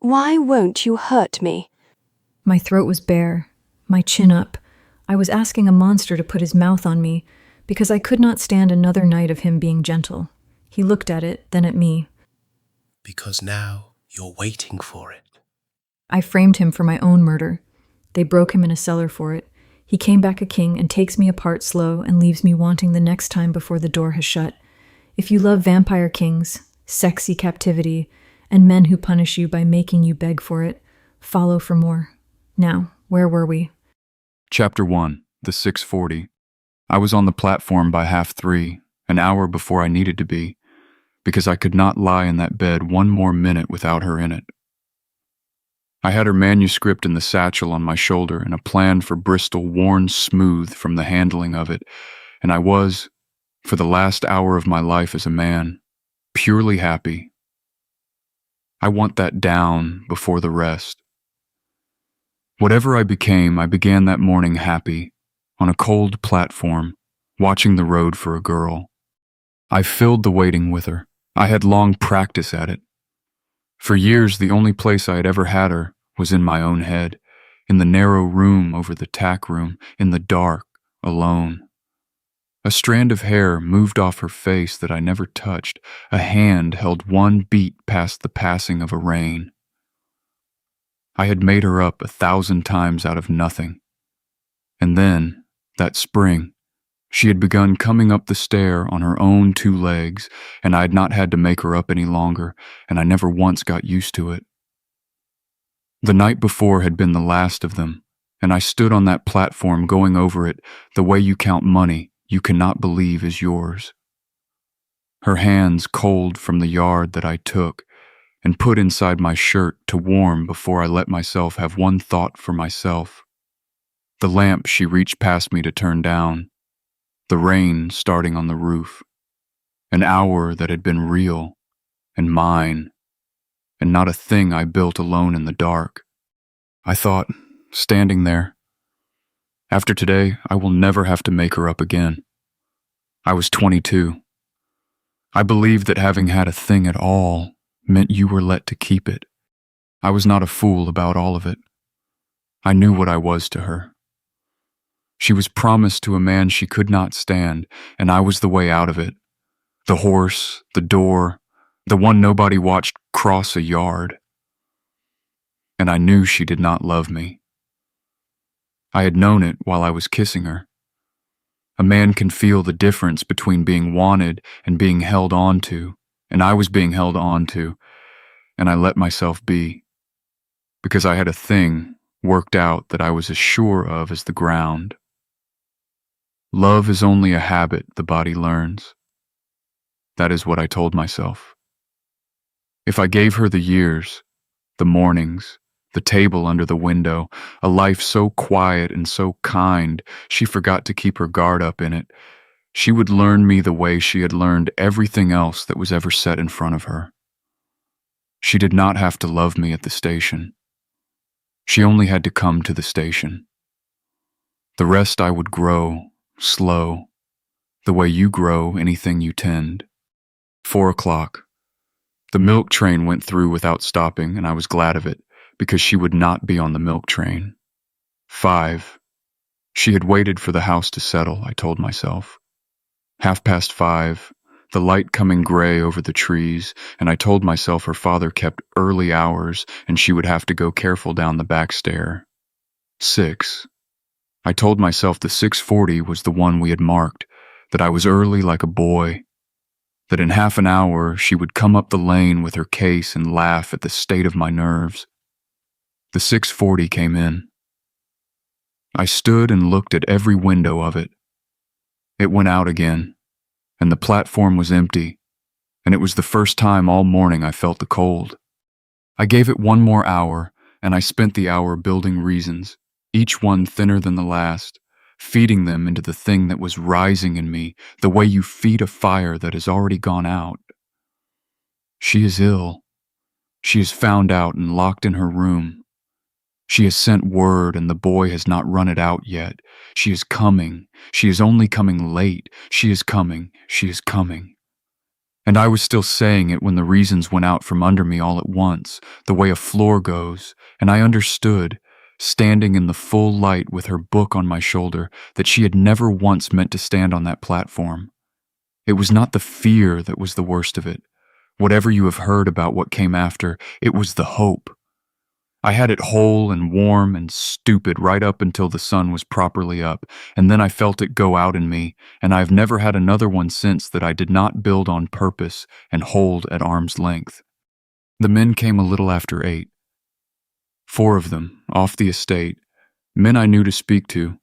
Why won't you hurt me? My throat was bare, my chin up. I was asking a monster to put his mouth on me, because I could not stand another night of him being gentle. He looked at it, then at me. Because now you're waiting for it. I framed him for my own murder. They broke him in a cellar for it. He came back a king and takes me apart slow and leaves me wanting the next time before the door has shut. If you love vampire kings, sexy captivity, and men who punish you by making you beg for it, follow for more. Now, where were we? Chapter 1, the 6:40. I was on the platform by 3:30, an hour before I needed to be, because I could not lie in that bed one more minute without her in it. I had her manuscript in the satchel on my shoulder and a plan for Bristol worn smooth from the handling of it, and I was, for the last hour of my life as a man, purely happy. I want that down before the rest. Whatever I became, I began that morning happy, on a cold platform, watching the road for a girl. I filled the waiting with her. I had long practice at it. For years, the only place I had ever had her was in my own head, in the narrow room over the Tack room, in the dark, alone. A strand of hair moved off her face that I never touched. A hand held one beat past the passing of a rain. I had made her up 1,000 times out of nothing. And then, that spring, she had begun coming up the stair on her own 2 legs, and I had not had to make her up any longer, and I never once got used to it. The night before had been the last of them, and I stood on that platform going over it the way you count money you cannot believe is yours. Her hands cold from the yard that I took and put inside my shirt to warm before I let myself have one thought for myself. The lamp she reached past me to turn down, the rain starting on the roof, an hour that had been real and mine, and not a thing I built alone in the dark. I thought, standing there, after today, I will never have to make her up again. I was 22. I believed that having had a thing at all meant you were let to keep it. I was not a fool about all of it. I knew what I was to her. She was promised to a man she could not stand, and I was the way out of it. The horse, the door, the one nobody watched cross a yard. And I knew she did not love me. I had known it while I was kissing her. A man can feel the difference between being wanted and being held on to, and I was being held on to, and I let myself be, because I had a thing worked out that I was as sure of as the ground. Love is only a habit the body learns. That is what I told myself. If I gave her the years, the mornings, the table under the window, a life so quiet and so kind she forgot to keep her guard up in it, she would learn me the way she had learned everything else that was ever set in front of her. She did not have to love me at the station. She only had to come to the station. The rest I would grow, slow, the way you grow anything you tend. 4 o'clock. The milk train went through without stopping, and I was glad of it, because she would not be on the milk train. 5. She had waited for the house to settle, I told myself. 5:30, the light coming gray over the trees, and I told myself her father kept early hours and she would have to go careful down the back stair. 6. I told myself the 6:40 was the one we had marked, that I was early like a boy, that in half an hour she would come up the lane with her case and laugh at the state of my nerves. The 6:40 came in. I stood and looked at every window of it. It went out again, and the platform was empty, and it was the first time all morning I felt the cold. I gave it one more hour, and I spent the hour building reasons, each one thinner than the last, feeding them into the thing that was rising in me, the way you feed a fire that has already gone out. She is ill. She is found out and locked in her room. She has sent word and the boy has not run it out yet. She is coming. She is only coming late. She is coming. She is coming. And I was still saying it when the reasons went out from under me all at once, the way a floor goes, and I understood, standing in the full light with her book on my shoulder, that she had never once meant to stand on that platform. It was not the fear that was the worst of it. Whatever you have heard about what came after, it was the hope. I had it whole and warm and stupid right up until the sun was properly up, and then I felt it go out in me, and I have never had another one since that I did not build on purpose and hold at arm's length. The men came a little after 8. 4 of them, off the estate, men I knew to speak to,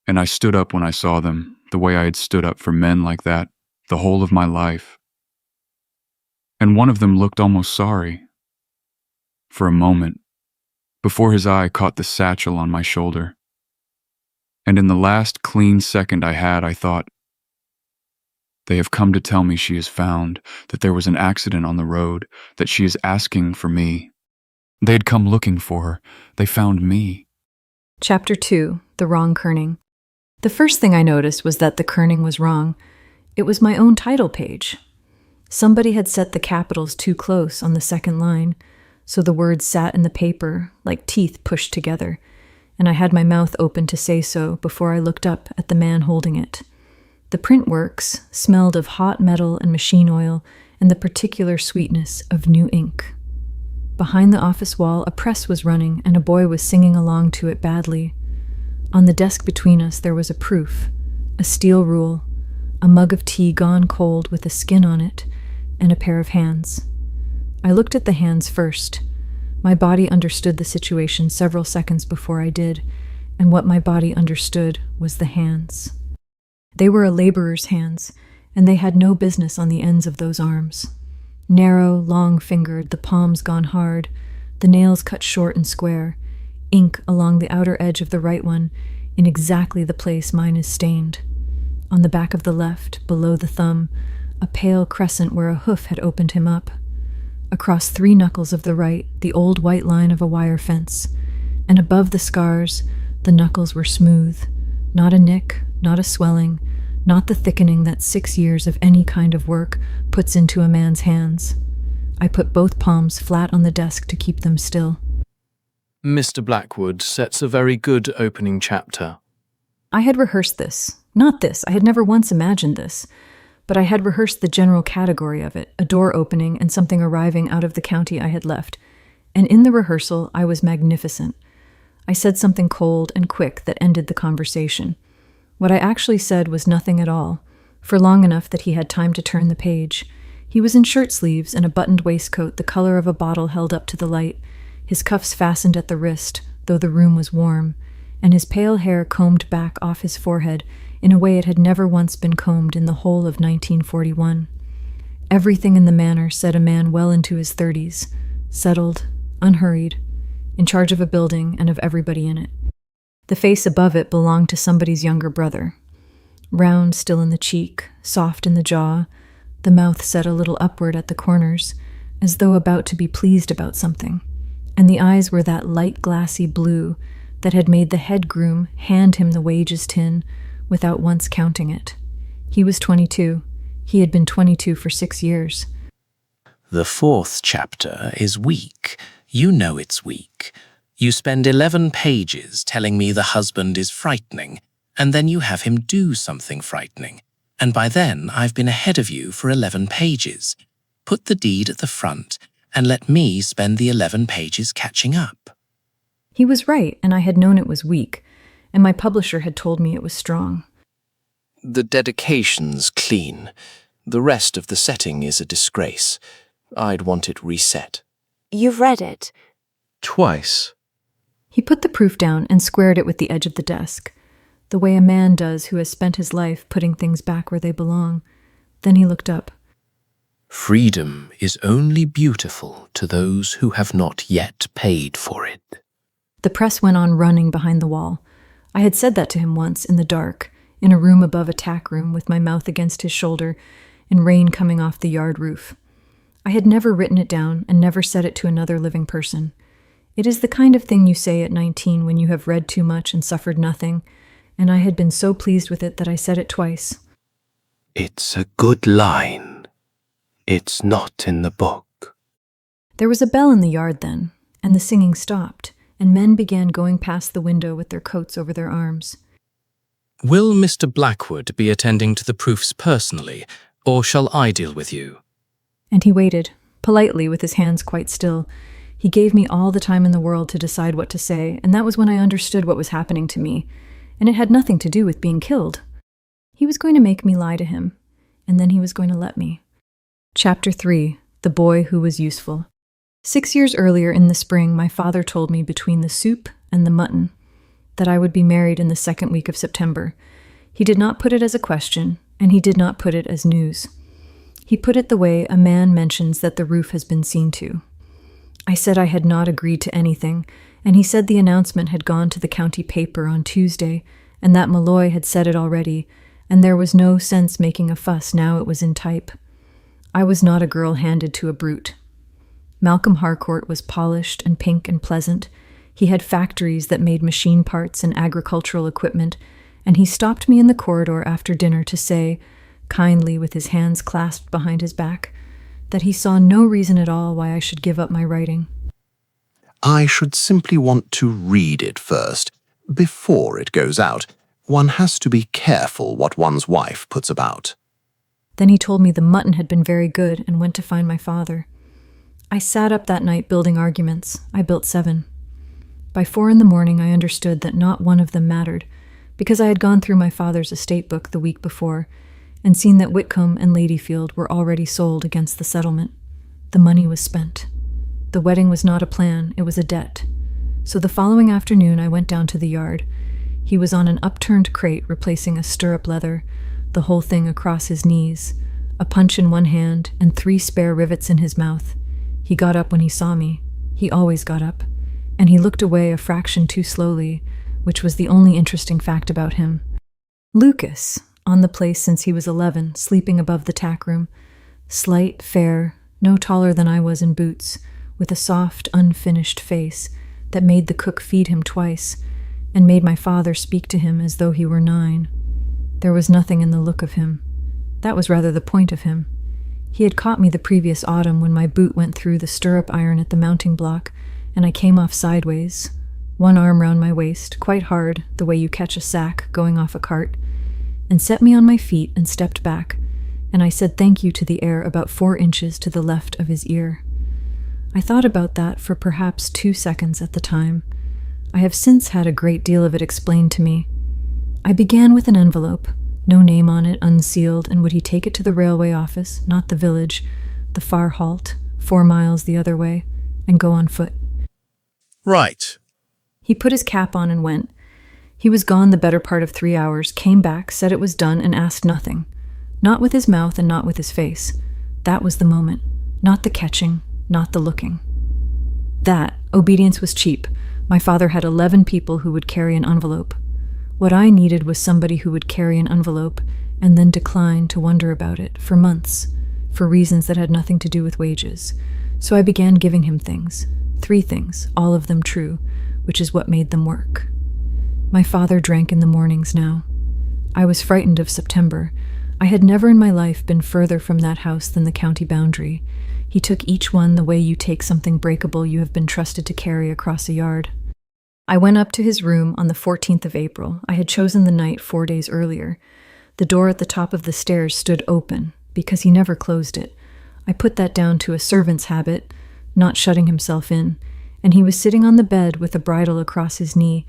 and I stood up when I saw them, the way I had stood up for men like that the whole of my life. And one of them looked almost sorry. For a moment, before his eye caught the satchel on my shoulder. And in the last clean second I had, I thought, they have come to tell me she is found, that there was an accident on the road, that she is asking for me. They had come looking for her. They found me. Chapter 2, The Wrong Kerning. The first thing I noticed was that the kerning was wrong. It was my own title page. Somebody had set the capitals too close on the second line, so the words sat in the paper like teeth pushed together, and I had my mouth open to say so before I looked up at the man holding it. The printworks smelled of hot metal and machine oil and the particular sweetness of new ink. Behind the office wall, a press was running and a boy was singing along to it badly. On the desk between us there was a proof, a steel rule, a mug of tea gone cold with a skin on it, and a pair of hands. I looked at the hands first. My body understood the situation several seconds before I did, and what my body understood was the hands. They were a laborer's hands, and they had no business on the ends of those arms. Narrow, long-fingered, the palms gone hard, the nails cut short and square, ink along the outer edge of the right one, in exactly the place mine is stained. On the back of the left, below the thumb, a pale crescent where a hoof had opened him up. Across 3 knuckles of the right, the old white line of a wire fence, and above the scars, the knuckles were smooth. Not a nick, not a swelling, not the thickening that 6 years of any kind of work puts into a man's hands. I put both palms flat on the desk to keep them still. Mr. Blackwood sets a very good opening chapter. I had rehearsed this. Not this, I had never once imagined this. But I had rehearsed the general category of it, a door opening and something arriving out of the county I had left. And in the rehearsal, I was magnificent. I said something cold and quick that ended the conversation. What I actually said was nothing at all, for long enough that he had time to turn the page. He was in shirt sleeves and a buttoned waistcoat the color of a bottle held up to the light, his cuffs fastened at the wrist, though the room was warm, and his pale hair combed back off his forehead in a way it had never once been combed in the whole of 1941. Everything in the manner said a man well into his 30s, settled, unhurried, in charge of a building and of everybody in it. The face above it belonged to somebody's younger brother. Round still in the cheek, soft in the jaw, the mouth set a little upward at the corners, as though about to be pleased about something, and the eyes were that light glassy blue that had made the head groom hand him the wages tin without once counting it. He was 22. He had been 22 for 6 years. The 4th chapter is weak. You know it's weak. You spend 11 pages telling me the husband is frightening, and then you have him do something frightening, and by then I've been ahead of you for 11 pages. Put the deed at the front, and let me spend the 11 pages catching up. He was right, and I had known it was weak, and my publisher had told me it was strong. The dedication's clean. The rest of the setting is a disgrace. I'd want it reset. You've read it. Twice. He put the proof down and squared it with the edge of the desk, the way a man does who has spent his life putting things back where they belong. Then he looked up. Freedom is only beautiful to those who have not yet paid for it. The press went on running behind the wall. I had said that to him once in the dark, in a room above a tack room with my mouth against his shoulder and rain coming off the yard roof. I had never written it down and never said it to another living person. It is the kind of thing you say at 19 when you have read too much and suffered nothing, and I had been so pleased with it that I said it twice. It's a good line. It's not in the book. There was a bell in the yard then, and the singing stopped, and men began going past the window with their coats over their arms. Will Mr. Blackwood be attending to the proofs personally, or shall I deal with you? And he waited, politely, with his hands quite still. He gave me all the time in the world to decide what to say, and that was when I understood what was happening to me, and it had nothing to do with being killed. He was going to make me lie to him, and then he was going to let me. Chapter 3. The Boy Who Was Useful. 6 years earlier in the spring, my father told me between the soup and the mutton that I would be married in the second week of September. He did not put it as a question, and he did not put it as news. He put it the way a man mentions that the roof has been seen to. I said I had not agreed to anything, and he said the announcement had gone to the county paper on Tuesday, and that Malloy had said it already, and there was no sense making a fuss now it was in type. I was not a girl handed to a brute. Malcolm Harcourt was polished and pink and pleasant. He had factories that made machine parts and agricultural equipment, and he stopped me in the corridor after dinner to say, kindly with his hands clasped behind his back, that he saw no reason at all why I should give up my writing. I should simply want to read it first, before it goes out. One has to be careful what one's wife puts about. Then he told me the mutton had been very good and went to find my father. I sat up that night building arguments. I built 7. By 4 in the morning I understood that not one of them mattered, because I had gone through my father's estate book the week before and seen that Whitcomb and Ladyfield were already sold against the settlement. The money was spent. The wedding was not a plan, it was a debt. So the following afternoon I went down to the yard. He was on an upturned crate replacing a stirrup leather, the whole thing across his knees, a punch in one hand and 3 spare rivets in his mouth. He got up when he saw me. He always got up. And he looked away a fraction too slowly, which was the only interesting fact about him. Lucas, on the place since he was 11, sleeping above the tack room, slight, fair, no taller than I was in boots, with a soft, unfinished face that made the cook feed him twice, and made my father speak to him as though he were 9. There was nothing in the look of him. That was rather the point of him. He had caught me the previous autumn when my boot went through the stirrup iron at the mounting block, and I came off sideways, one arm round my waist, quite hard, the way you catch a sack going off a cart, and set me on my feet and stepped back, and I said thank you to the air about 4 inches to the left of his ear. I thought about that for perhaps 2 seconds at the time. I have since had a great deal of it explained to me. I began with an envelope, no name on it, unsealed, and would he take it to the railway office, not the village, the far halt, 4 miles the other way, and go on foot. Right. He put his cap on and went. He was gone the better part of 3 hours, came back, said it was done, and asked nothing. Not with his mouth and not with his face. That was the moment. Not the catching, not the looking. That, obedience was cheap. My father had 11 people who would carry an envelope. What I needed was somebody who would carry an envelope and then decline to wonder about it for months, for reasons that had nothing to do with wages. So I began giving him things. 3 things, all of them true, which is what made them work. My father drank in the mornings now. I was frightened of September. I had never in my life been further from that house than the county boundary. He took each one the way you take something breakable you have been trusted to carry across a yard. I went up to his room on the 14th of April. I had chosen the night 4 days earlier. The door at the top of the stairs stood open, because he never closed it. I put that down to a servant's habit, not shutting himself in, and he was sitting on the bed with a bridle across his knee,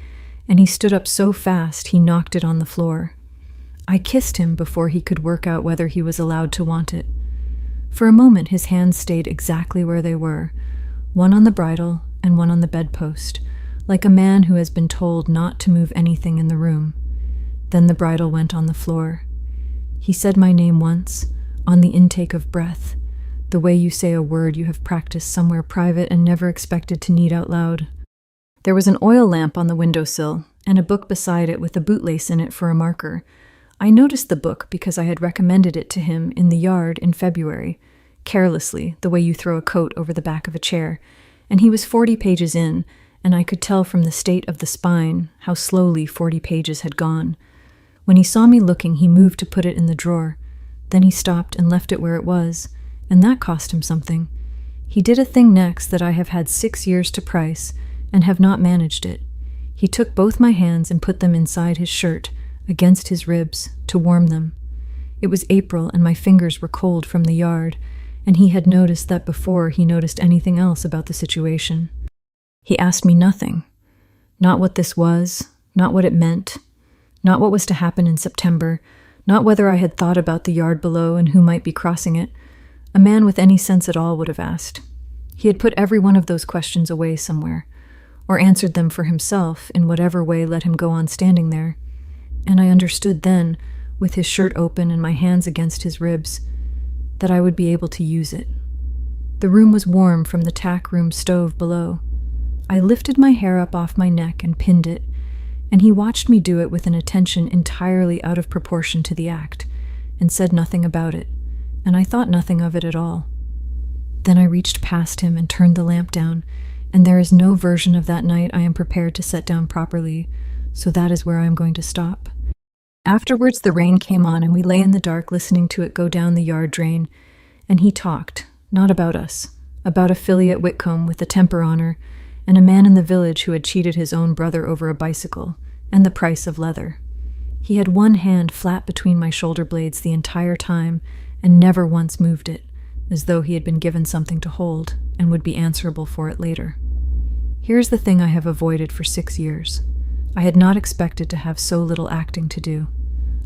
and he stood up so fast he knocked it on the floor. I kissed him before he could work out whether he was allowed to want it. For a moment his hands stayed exactly where they were, one on the bridle and one on the bedpost, like a man who has been told not to move anything in the room. Then the bridle went on the floor. He said my name once, on the intake of breath, the way you say a word you have practiced somewhere private and never expected to need out loud. There was an oil lamp on the windowsill, and a book beside it with a bootlace in it for a marker. I noticed the book because I had recommended it to him in the yard in February, carelessly, the way you throw a coat over the back of a chair, and he was 40 pages in, and I could tell from the state of the spine how slowly 40 pages had gone. When he saw me looking, he moved to put it in the drawer. Then he stopped and left it where it was, and that cost him something. He did a thing next that I have had 6 years to price and have not managed it. He took both my hands and put them inside his shirt, against his ribs, to warm them. It was April and my fingers were cold from the yard, and he had noticed that before he noticed anything else about the situation. He asked me nothing. Not what this was, not what it meant, not what was to happen in September, not whether I had thought about the yard below and who might be crossing it. A man with any sense at all would have asked. He had put every one of those questions away somewhere, or answered them for himself in whatever way let him go on standing there. And I understood then, with his shirt open and my hands against his ribs, that I would be able to use it. The room was warm from the tack room stove below. I lifted my hair up off my neck and pinned it, and he watched me do it with an attention entirely out of proportion to the act, and said nothing about it, and I thought nothing of it at all. Then I reached past him and turned the lamp down, and there is no version of that night I am prepared to set down properly, so that is where I am going to stop. Afterwards the rain came on and we lay in the dark listening to it go down the yard drain, and he talked, not about us, about a filly at Whitcomb with a temper on her, and a man in the village who had cheated his own brother over a bicycle, and the price of leather. He had one hand flat between my shoulder blades the entire time, and never once moved it, as though he had been given something to hold, and would be answerable for it later. Here's the thing I have avoided for 6 years. I had not expected to have so little acting to do.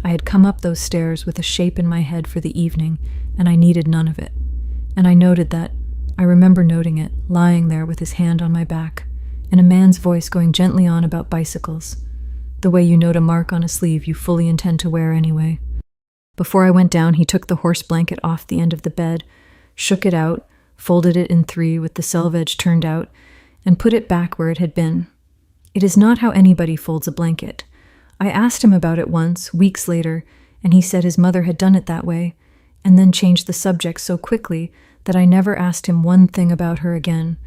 I had come up those stairs with a shape in my head for the evening, and I needed none of it. And I noted that, I remember noting it, lying there with his hand on my back, and a man's voice going gently on about bicycles, the way you note a mark on a sleeve you fully intend to wear anyway. Before I went down, he took the horse blanket off the end of the bed, shook it out, folded it in 3 with the selvage turned out, and put it back where it had been. It is not how anybody folds a blanket. I asked him about it once, weeks later, and he said his mother had done it that way, and then changed the subject so quickly that I never asked him one thing about her again.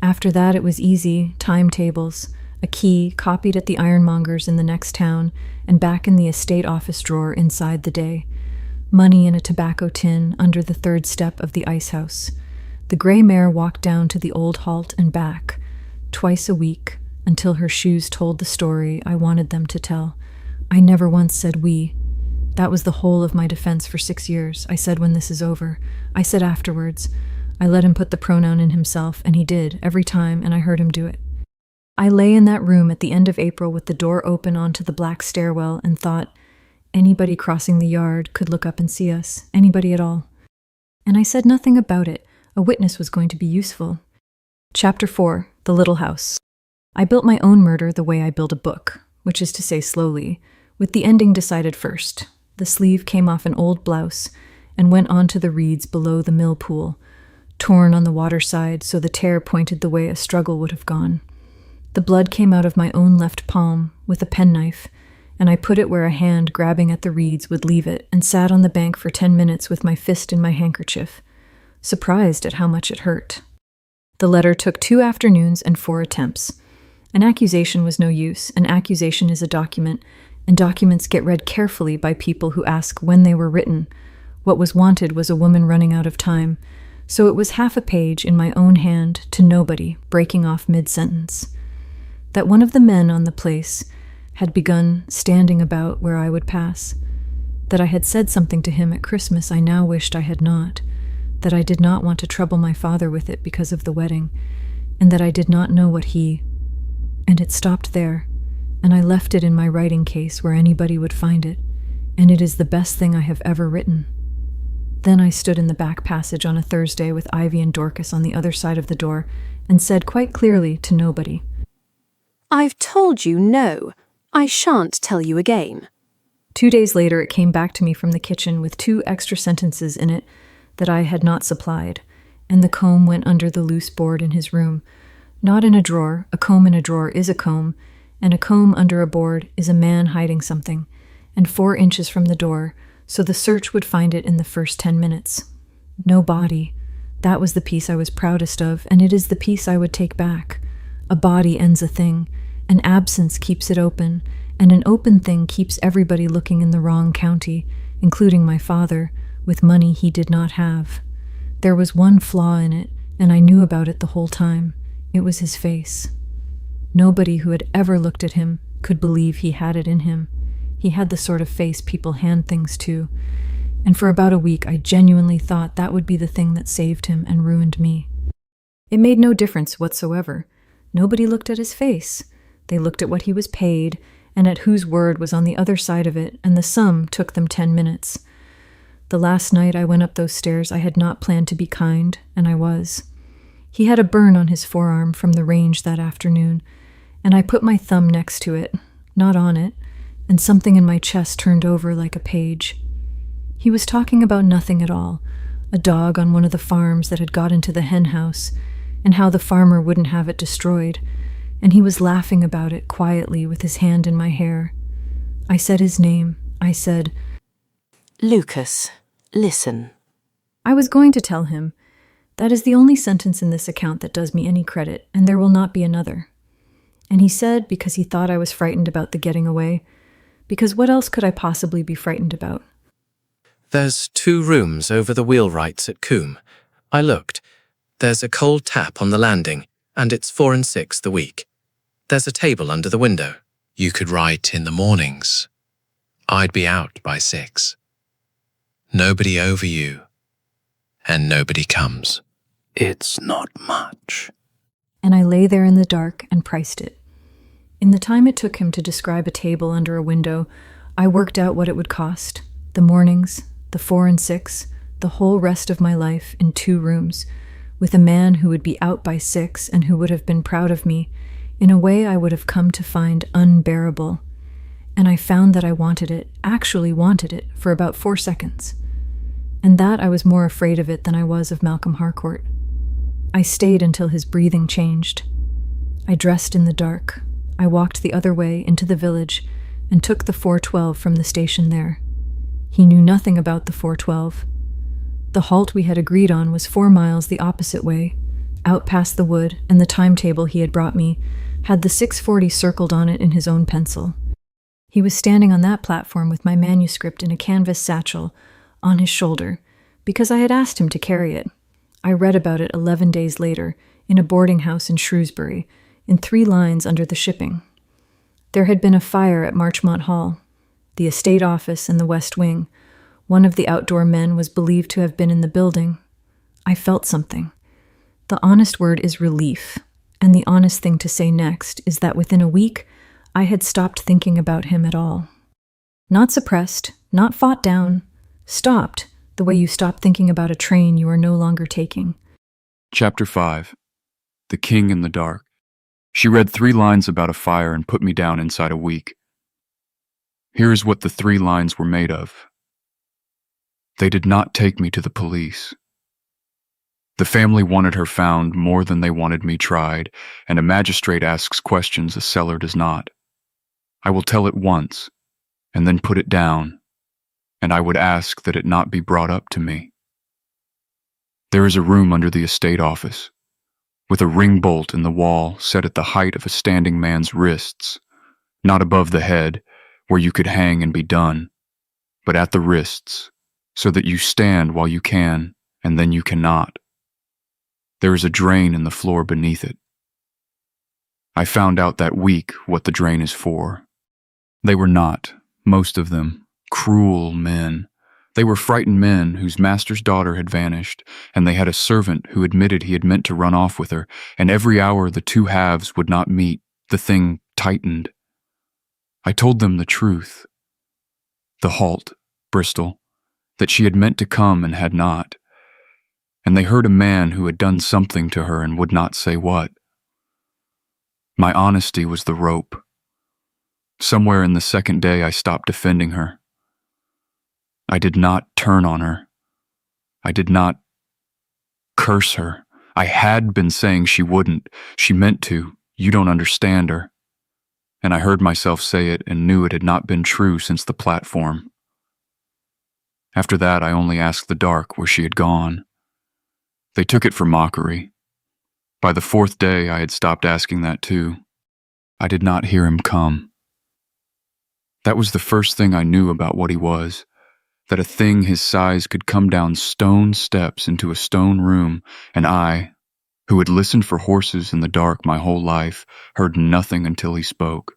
After that it was easy, timetables, a key copied at the ironmonger's in the next town, and back in the estate office drawer inside the day. Money in a tobacco tin under the 3rd step of the ice house. The gray mare walked down to the old halt and back, twice a week, until her shoes told the story I wanted them to tell. I never once said we. That was the whole of my defense for 6 years. I said when this is over. I said afterwards. I let him put the pronoun in himself, and he did, every time, and I heard him do it. I lay in that room at the end of April with the door open onto the black stairwell and thought, anybody crossing the yard could look up and see us, anybody at all. And I said nothing about it. A witness was going to be useful. Chapter 4, The Little House. I built my own murder the way I build a book, which is to say slowly, with the ending decided first. The sleeve came off an old blouse and went on to the reeds below the mill pool, torn on the water side so the tear pointed the way a struggle would have gone. The blood came out of my own left palm with a penknife, and I put it where a hand grabbing at the reeds would leave it and sat on the bank for 10 minutes with my fist in my handkerchief, surprised at how much it hurt. The letter took 2 afternoons and 4 attempts. An accusation was no use. An accusation is a document, and documents get read carefully by people who ask when they were written. What was wanted was a woman running out of time, so it was half a page in my own hand to nobody, breaking off mid-sentence. That one of the men on the place had begun standing about where I would pass. That I had said something to him at Christmas I now wished I had not. That I did not want to trouble my father with it because of the wedding, and that I did not know what he... And it stopped there, and I left it in my writing case where anybody would find it, and it is the best thing I have ever written. Then I stood in the back passage on a Thursday with Ivy and Dorcas on the other side of the door, and said quite clearly to nobody, I've told you no. I shan't tell you again. 2 days later it came back to me from the kitchen with 2 extra sentences in it that I had not supplied, and the comb went under the loose board in his room. Not in a drawer. A comb in a drawer is a comb, and a comb under a board is a man hiding something, and 4 inches from the door, so the search would find it in the first 10 minutes. No body. That was the piece I was proudest of, and it is the piece I would take back. A body ends a thing, an absence keeps it open, and an open thing keeps everybody looking in the wrong county, including my father, with money he did not have. There was one flaw in it, and I knew about it the whole time. It was his face. Nobody who had ever looked at him could believe he had it in him. He had the sort of face people hand things to, and for about a week I genuinely thought that would be the thing that saved him and ruined me. It made no difference whatsoever. Nobody looked at his face. They looked at what he was paid, and at whose word was on the other side of it, and the sum took them 10 minutes. The last night I went up those stairs I had not planned to be kind, and I was. He had a burn on his forearm from the range that afternoon, and I put my thumb next to it, not on it, and something in my chest turned over like a page. He was talking about nothing at all, a dog on one of the farms that had got into the hen house, and how the farmer wouldn't have it destroyed, and he was laughing about it quietly with his hand in my hair. I said his name. I said, Lucas, listen. I was going to tell him, that is the only sentence in this account that does me any credit, and there will not be another. And he said, because he thought I was frightened about the getting away, because what else could I possibly be frightened about? There's 2 rooms over the wheelwrights at Coombe. I looked. There's a cold tap on the landing, and it's 4 and 6 the week. There's a table under the window. You could write in the mornings. I'd be out by 6. Nobody over you, and nobody comes. It's not much. And I lay there in the dark and priced it. In the time it took him to describe a table under a window, I worked out what it would cost. The mornings, the 4 and 6, the whole rest of my life in 2 rooms, with a man who would be out by 6 and who would have been proud of me, in a way I would have come to find unbearable. And I found that I wanted it, actually wanted it, for about 4 seconds. And that I was more afraid of it than I was of Malcolm Harcourt. I stayed until his breathing changed. I dressed in the dark. I walked the other way into the village and took the 412 from the station there. He knew nothing about the 412. The halt we had agreed on was 4 miles the opposite way, out past the wood, and the timetable he had brought me had the 6:40 circled on it in his own pencil. He was standing on that platform with my manuscript in a canvas satchel on his shoulder, because I had asked him to carry it. I read about it 11 days later, in a boarding house in Shrewsbury, in 3 lines under the shipping. There had been a fire at Marchmont Hall, the estate office and the west wing. One of the outdoor men was believed to have been in the building. I felt something. The honest word is relief, and the honest thing to say next is that within a week, I had stopped thinking about him at all. Not suppressed, not fought down, stopped, the way you stop thinking about a train you are no longer taking. Chapter 5. The King in the Dark. She read 3 lines about a fire and put me down inside a week. Here is what the 3 lines were made of. They did not take me to the police. The family wanted her found more than they wanted me tried, and a magistrate asks questions a seller does not. I will tell it once, and then put it down, and I would ask that it not be brought up to me. There is a room under the estate office, with a ring bolt in the wall set at the height of a standing man's wrists, not above the head, where you could hang and be done, but at the wrists, so that you stand while you can, and then you cannot. There is a drain in the floor beneath it. I found out that week what the drain is for. They were not, most of them, cruel men. They were frightened men whose master's daughter had vanished, and they had a servant who admitted he had meant to run off with her, and every hour the 2 halves would not meet, the thing tightened. I told them the truth. The halt, Bristol, that she had meant to come and had not. And they heard a man who had done something to her and would not say what. My honesty was the rope. Somewhere in the 2nd day I stopped defending her. I did not turn on her. I did not curse her. I had been saying she wouldn't. She meant to. You don't understand her. And I heard myself say it and knew it had not been true since the platform. After that, I only asked the dark where she had gone. They took it for mockery. By the 4th day, I had stopped asking that too. I did not hear him come. That was the first thing I knew about what he was. that a thing his size could come down stone steps into a stone room, and I, who had listened for horses in the dark my whole life, heard nothing until he spoke.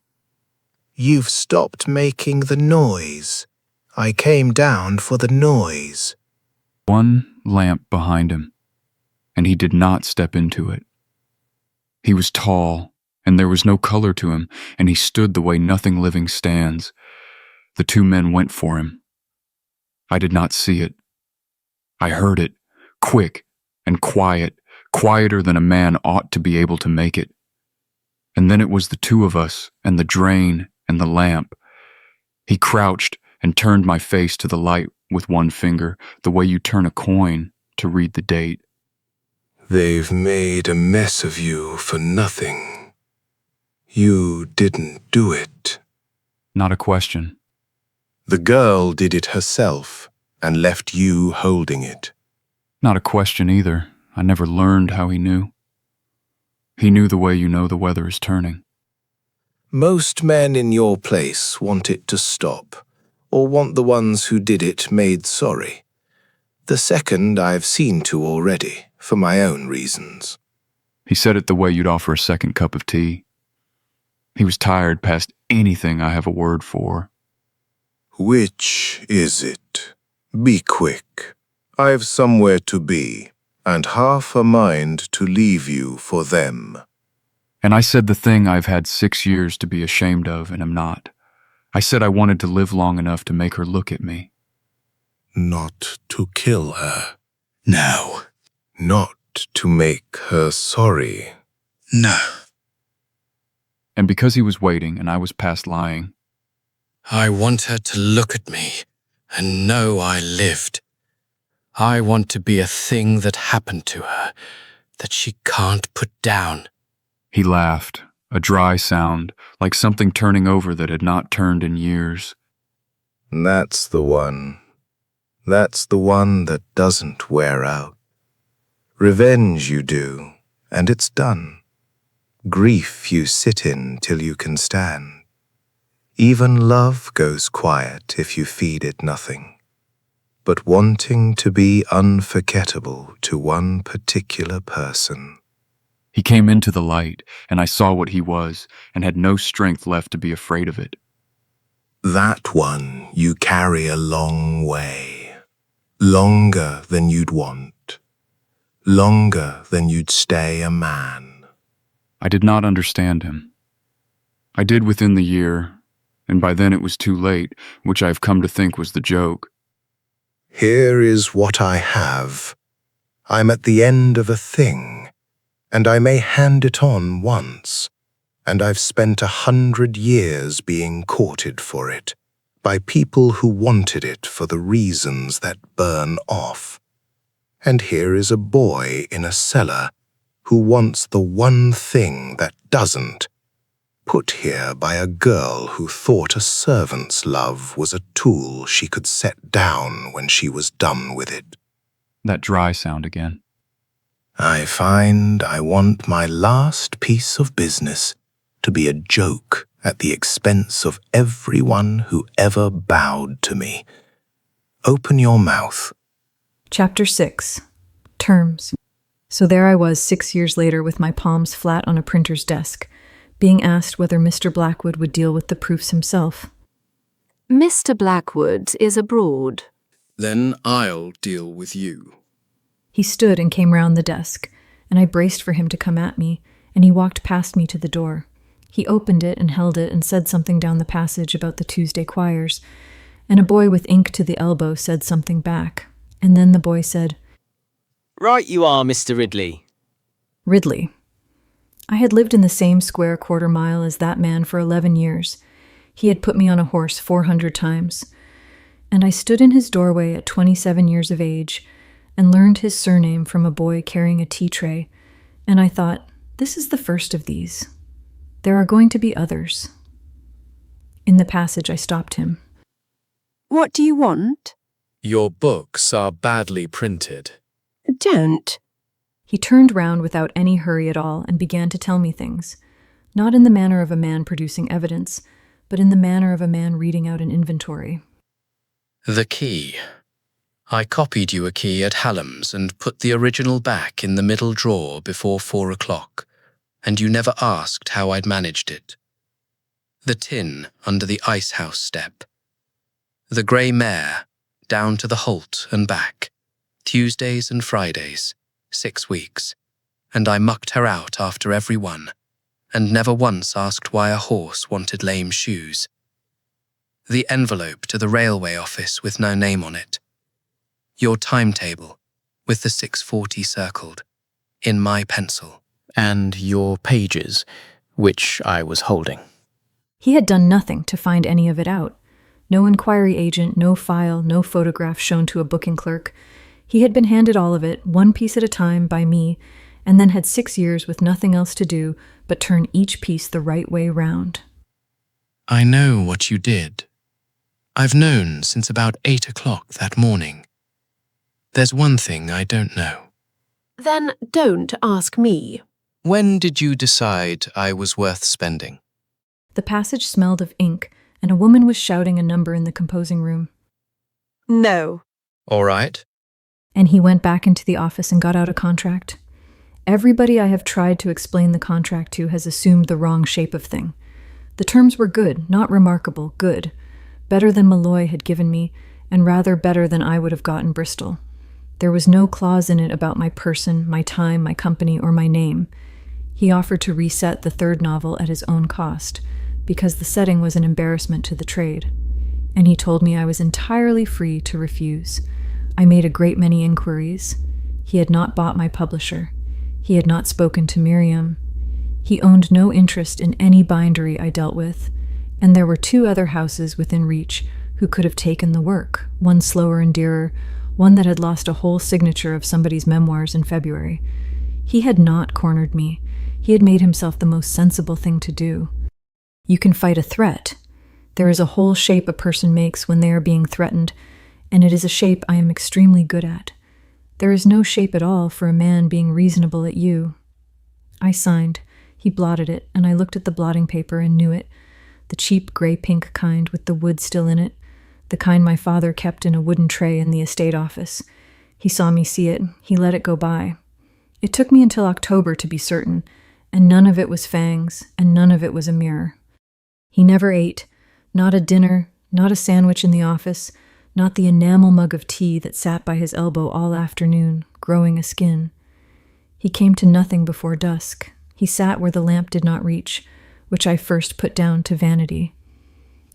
You've stopped making the noise. I came down for the noise. One lamp behind him, and he did not step into it. He was tall, and there was no color to him, and he stood the way nothing living stands. The two men went for him. I did not see it. I heard it, quick and quiet, quieter than a man ought to be able to make it. And then it was the two of us, and the drain, and the lamp. He crouched and turned my face to the light with one finger, the way you turn a coin to read the date. They've made a mess of you for nothing. You didn't do it. Not a question. The girl did it herself and left you holding it. Not a question either. I never learned how he knew. He knew the way you know the weather is turning. Most men in your place want it to stop, or want the ones who did it made sorry. The second I've seen to already, for my own reasons. He said it the way you'd offer a second cup of tea. He was tired past anything I have a word for. Which is it? Be quick. I've somewhere to be, and half a mind to leave you for them. And I said the thing I've had 6 years to be ashamed of and am not. I said I wanted to live long enough to make her look at me. Not to kill her. No. Not to make her sorry. No. And because he was waiting and I was past lying, I want her to look at me and know I lived. I want to be a thing that happened to her, that she can't put down. he laughed, a dry sound, like something turning over that had not turned in years. That's the one. That's the one that doesn't wear out. Revenge you do, and it's done. Grief you sit in till you can stand. Even love goes quiet if you feed it nothing, but wanting to be unforgettable to one particular person. He came into the light, and I saw what he was, and had no strength left to be afraid of it. That one you carry a long way, longer than you'd want, longer than you'd stay a man. I did not understand him. I did within the year, and by then it was too late, which I have come to think was the joke. Here is what I have. I'm at the end of a thing, and I may hand it on once, and I've spent 100 years being courted for it, by people who wanted it for the reasons that burn off. And here is a boy in a cellar who wants the one thing that doesn't, put here by a girl who thought a servant's love was a tool she could set down when she was done with it. That dry sound again. I find I want my last piece of business to be a joke at the expense of everyone who ever bowed to me. Open your mouth. Chapter 6. Terms. So there I was 6 years later with my palms flat on a printer's desk, being asked whether Mr. Blackwood would deal with the proofs himself. Mr. Blackwood is abroad. Then I'll deal with you. He stood and came round the desk, and I braced for him to come at me, and he walked past me to the door. He opened it and held it and said something down the passage about the Tuesday choirs, and a boy with ink to the elbow said something back, and then the boy said, "Right you are, Mr. Ridley." Ridley. I had lived in the same square quarter-mile as that man for 11 years. He had put me on a horse 400 times. And I stood in his doorway at 27 years of age and learned his surname from a boy carrying a tea tray, and I thought, this is the first of these. There are going to be others. In the passage, I stopped him. What do you want? Your books are badly printed. Don't. He turned round without any hurry at all and began to tell me things, not in the manner of a man producing evidence, but in the manner of a man reading out an inventory. The key. I copied you a key at Hallam's and put the original back in the middle drawer before 4 o'clock, and you never asked how I'd managed it. The tin under the icehouse step. The grey mare, down to the Holt and back, Tuesdays and Fridays, 6 weeks, and I mucked her out after every one, and never once asked why a horse wanted lame shoes. The envelope to the railway office with no name on it. Your timetable, with the 6:40 circled, in my pencil. And your pages, which I was holding. He had done nothing to find any of it out. No inquiry agent, no file, no photograph shown to a booking clerk. He had been handed all of it, one piece at a time, by me, and then had 6 years with nothing else to do but turn each piece the right way round. I know what you did. I've known since about 8 o'clock that morning. There's one thing I don't know. Then don't ask me. When did you decide I was worth spending? The passage smelled of ink, and a woman was shouting a number in the composing room. No. All right. And he went back into the office and got out a contract. Everybody I have tried to explain the contract to has assumed the wrong shape of thing. The terms were good, not remarkable, good. Better than Malloy had given me, and rather better than I would have got in Bristol. There was no clause in it about my person, my time, my company, or my name. He offered to reset the third novel at his own cost, because the setting was an embarrassment to the trade. And he told me I was entirely free to refuse. I made a great many inquiries. He had not bought my publisher. He had not spoken to Miriam. He owned no interest in any bindery I dealt with, and there were 2 other houses within reach who could have taken the work, one slower and dearer, one that had lost a whole signature of somebody's memoirs in February. He had not cornered me. He had made himself the most sensible thing to do. You can fight a threat. There is a whole shape a person makes when they are being threatened, and it is a shape I am extremely good at. There is no shape at all for a man being reasonable at you. I signed. He blotted it, and I looked at the blotting paper and knew it. The cheap gray-pink kind with the wood still in it. The kind my father kept in a wooden tray in the estate office. He saw me see it. He let it go by. It took me until October to be certain, and none of it was fangs, and none of it was a mirror. He never ate. Not a dinner, not a sandwich in the office, not the enamel mug of tea that sat by his elbow all afternoon, growing a skin. He came to nothing before dusk. He sat where the lamp did not reach, which I first put down to vanity.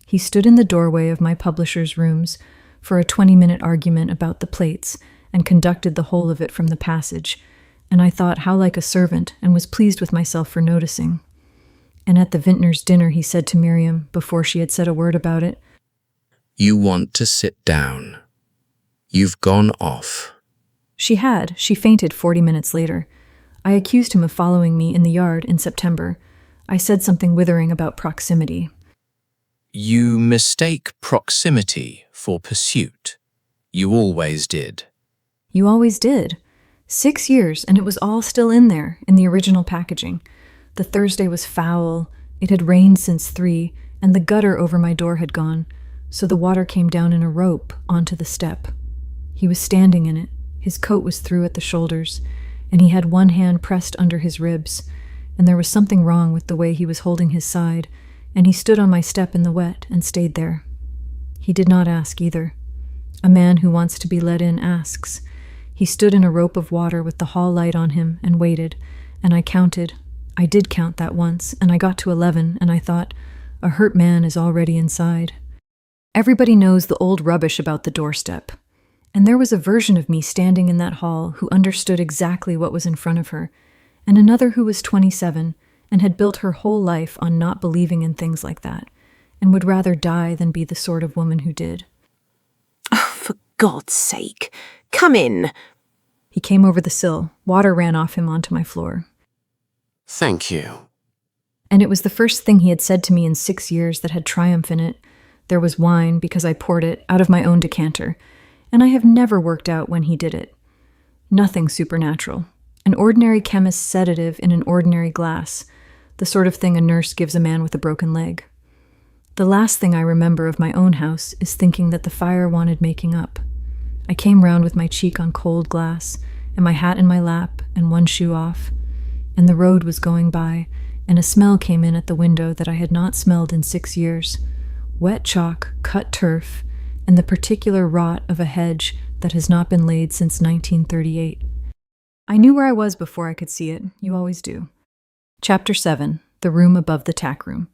He stood in the doorway of my publisher's rooms for a 20-minute argument about the plates and conducted the whole of it from the passage, and I thought how like a servant and was pleased with myself for noticing. And at the vintner's dinner he said to Miriam, before she had said a word about it, You want to sit down. You've gone off. She had. She fainted 40 minutes later. I accused him of following me in the yard in September. I said something withering about proximity. You mistake proximity for pursuit. You always did. You always did. 6 years, and it was all still in there, in the original packaging. The Thursday was foul. It had rained since 3, and the gutter over my door had gone, so the water came down in a rope onto the step. He was standing in it. His coat was through at the shoulders, and he had one hand pressed under his ribs, and there was something wrong with the way he was holding his side, and he stood on my step in the wet and stayed there. He did not ask either. A man who wants to be let in asks. He stood in a rope of water with the hall light on him and waited, and I counted. I did count that once, and I got to 11, and I thought, a hurt man is already inside. Everybody knows the old rubbish about the doorstep. And there was a version of me standing in that hall who understood exactly what was in front of her, and another who was 27 and had built her whole life on not believing in things like that, and would rather die than be the sort of woman who did. Oh, for God's sake, come in. He came over the sill. Water ran off him onto my floor. Thank you. And it was the first thing he had said to me in 6 years that had triumph in it. There was wine, because I poured it out of my own decanter, and I have never worked out when he did it. Nothing supernatural. An ordinary chemist's sedative in an ordinary glass, the sort of thing a nurse gives a man with a broken leg. The last thing I remember of my own house is thinking that the fire wanted making up. I came round with my cheek on cold glass, and my hat in my lap, and one shoe off, and the road was going by, and a smell came in at the window that I had not smelled in 6 years. Wet chalk, cut turf, and the particular rot of a hedge that has not been laid since 1938. I knew where I was before I could see it. You always do. Chapter 7. The room above the tack room.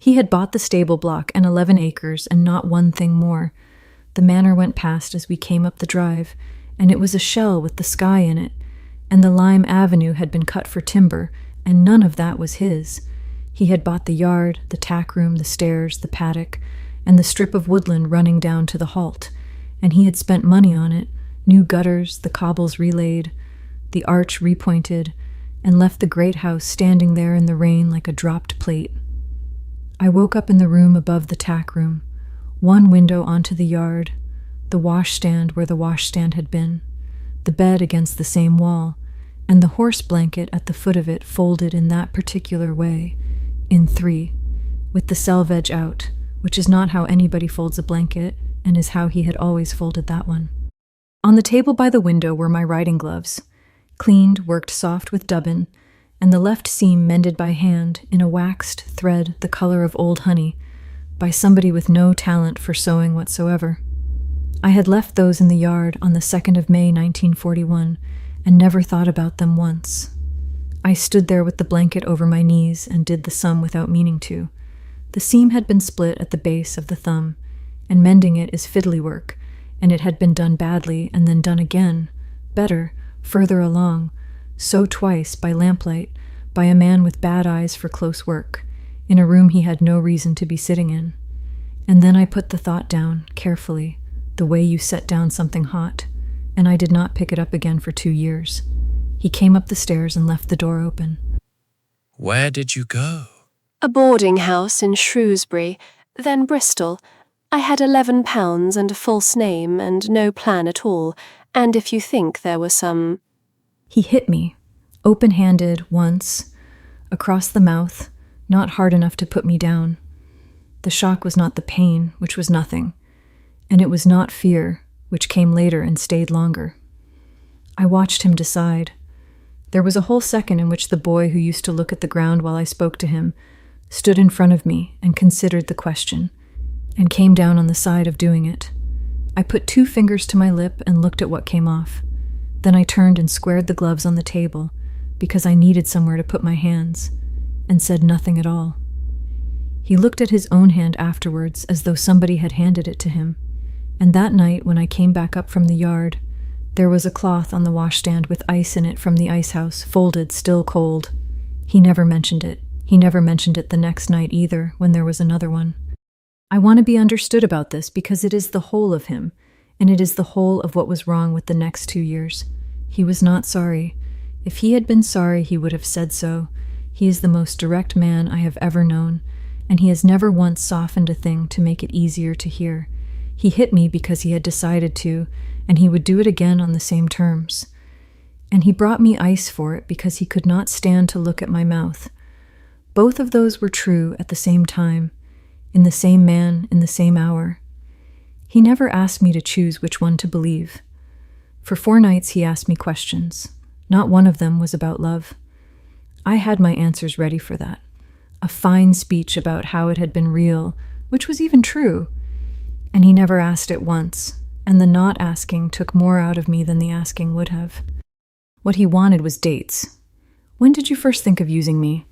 He had bought the stable block and 11 acres and not one thing more. The manor went past as we came up the drive, and it was a shell with the sky in it, and the lime avenue had been cut for timber, and none of that was his. He had bought the yard, the tack room, the stairs, the paddock, and the strip of woodland running down to the halt, and he had spent money on it, new gutters, the cobbles relaid, the arch repointed, and left the great house standing there in the rain like a dropped plate. I woke up in the room above the tack room, one window onto the yard, the washstand where the washstand had been, the bed against the same wall, and the horse blanket at the foot of it folded in that particular way, in 3, with the selvage out, which is not how anybody folds a blanket, and is how he had always folded that one. On the table by the window were my riding gloves, cleaned, worked soft with dubbin, and the left seam mended by hand in a waxed thread the color of old honey, by somebody with no talent for sewing whatsoever. I had left those in the yard on the 2nd of May 1941, and never thought about them once. I stood there with the blanket over my knees and did the sum without meaning to. The seam had been split at the base of the thumb, and mending it is fiddly work, and it had been done badly and then done again, better, further along, so twice by lamplight, by a man with bad eyes for close work, in a room he had no reason to be sitting in. And then I put the thought down, carefully, the way you set down something hot, and I did not pick it up again for 2 years. He came up the stairs and left the door open. Where did you go? A boarding house in Shrewsbury, then Bristol. I had £11 and a false name and no plan at all, and if you think there were some... He hit me, open-handed, once, across the mouth, not hard enough to put me down. The shock was not the pain, which was nothing, and it was not fear, which came later and stayed longer. I watched him decide. There was a whole second in which the boy who used to look at the ground while I spoke to him stood in front of me and considered the question, and came down on the side of doing it. I put 2 fingers to my lip and looked at what came off. Then I turned and squared the gloves on the table, because I needed somewhere to put my hands, and said nothing at all. He looked at his own hand afterwards as though somebody had handed it to him, and that night when I came back up from the yard, there was a cloth on the washstand with ice in it from the ice house, folded, still cold. He never mentioned it. He never mentioned it the next night either, when there was another one. I want to be understood about this because it is the whole of him, and it is the whole of what was wrong with the next 2 years. He was not sorry. If he had been sorry, he would have said so. He is the most direct man I have ever known, and he has never once softened a thing to make it easier to hear. He hit me because he had decided to, and he would do it again on the same terms. And he brought me ice for it because he could not stand to look at my mouth. Both of those were true at the same time, in the same man, in the same hour. He never asked me to choose which one to believe. For 4 nights he asked me questions. Not one of them was about love. I had my answers ready for that. A fine speech about how it had been real, which was even true. And he never asked it once, and the not asking took more out of me than the asking would have. What he wanted was dates. When did you first think of using me?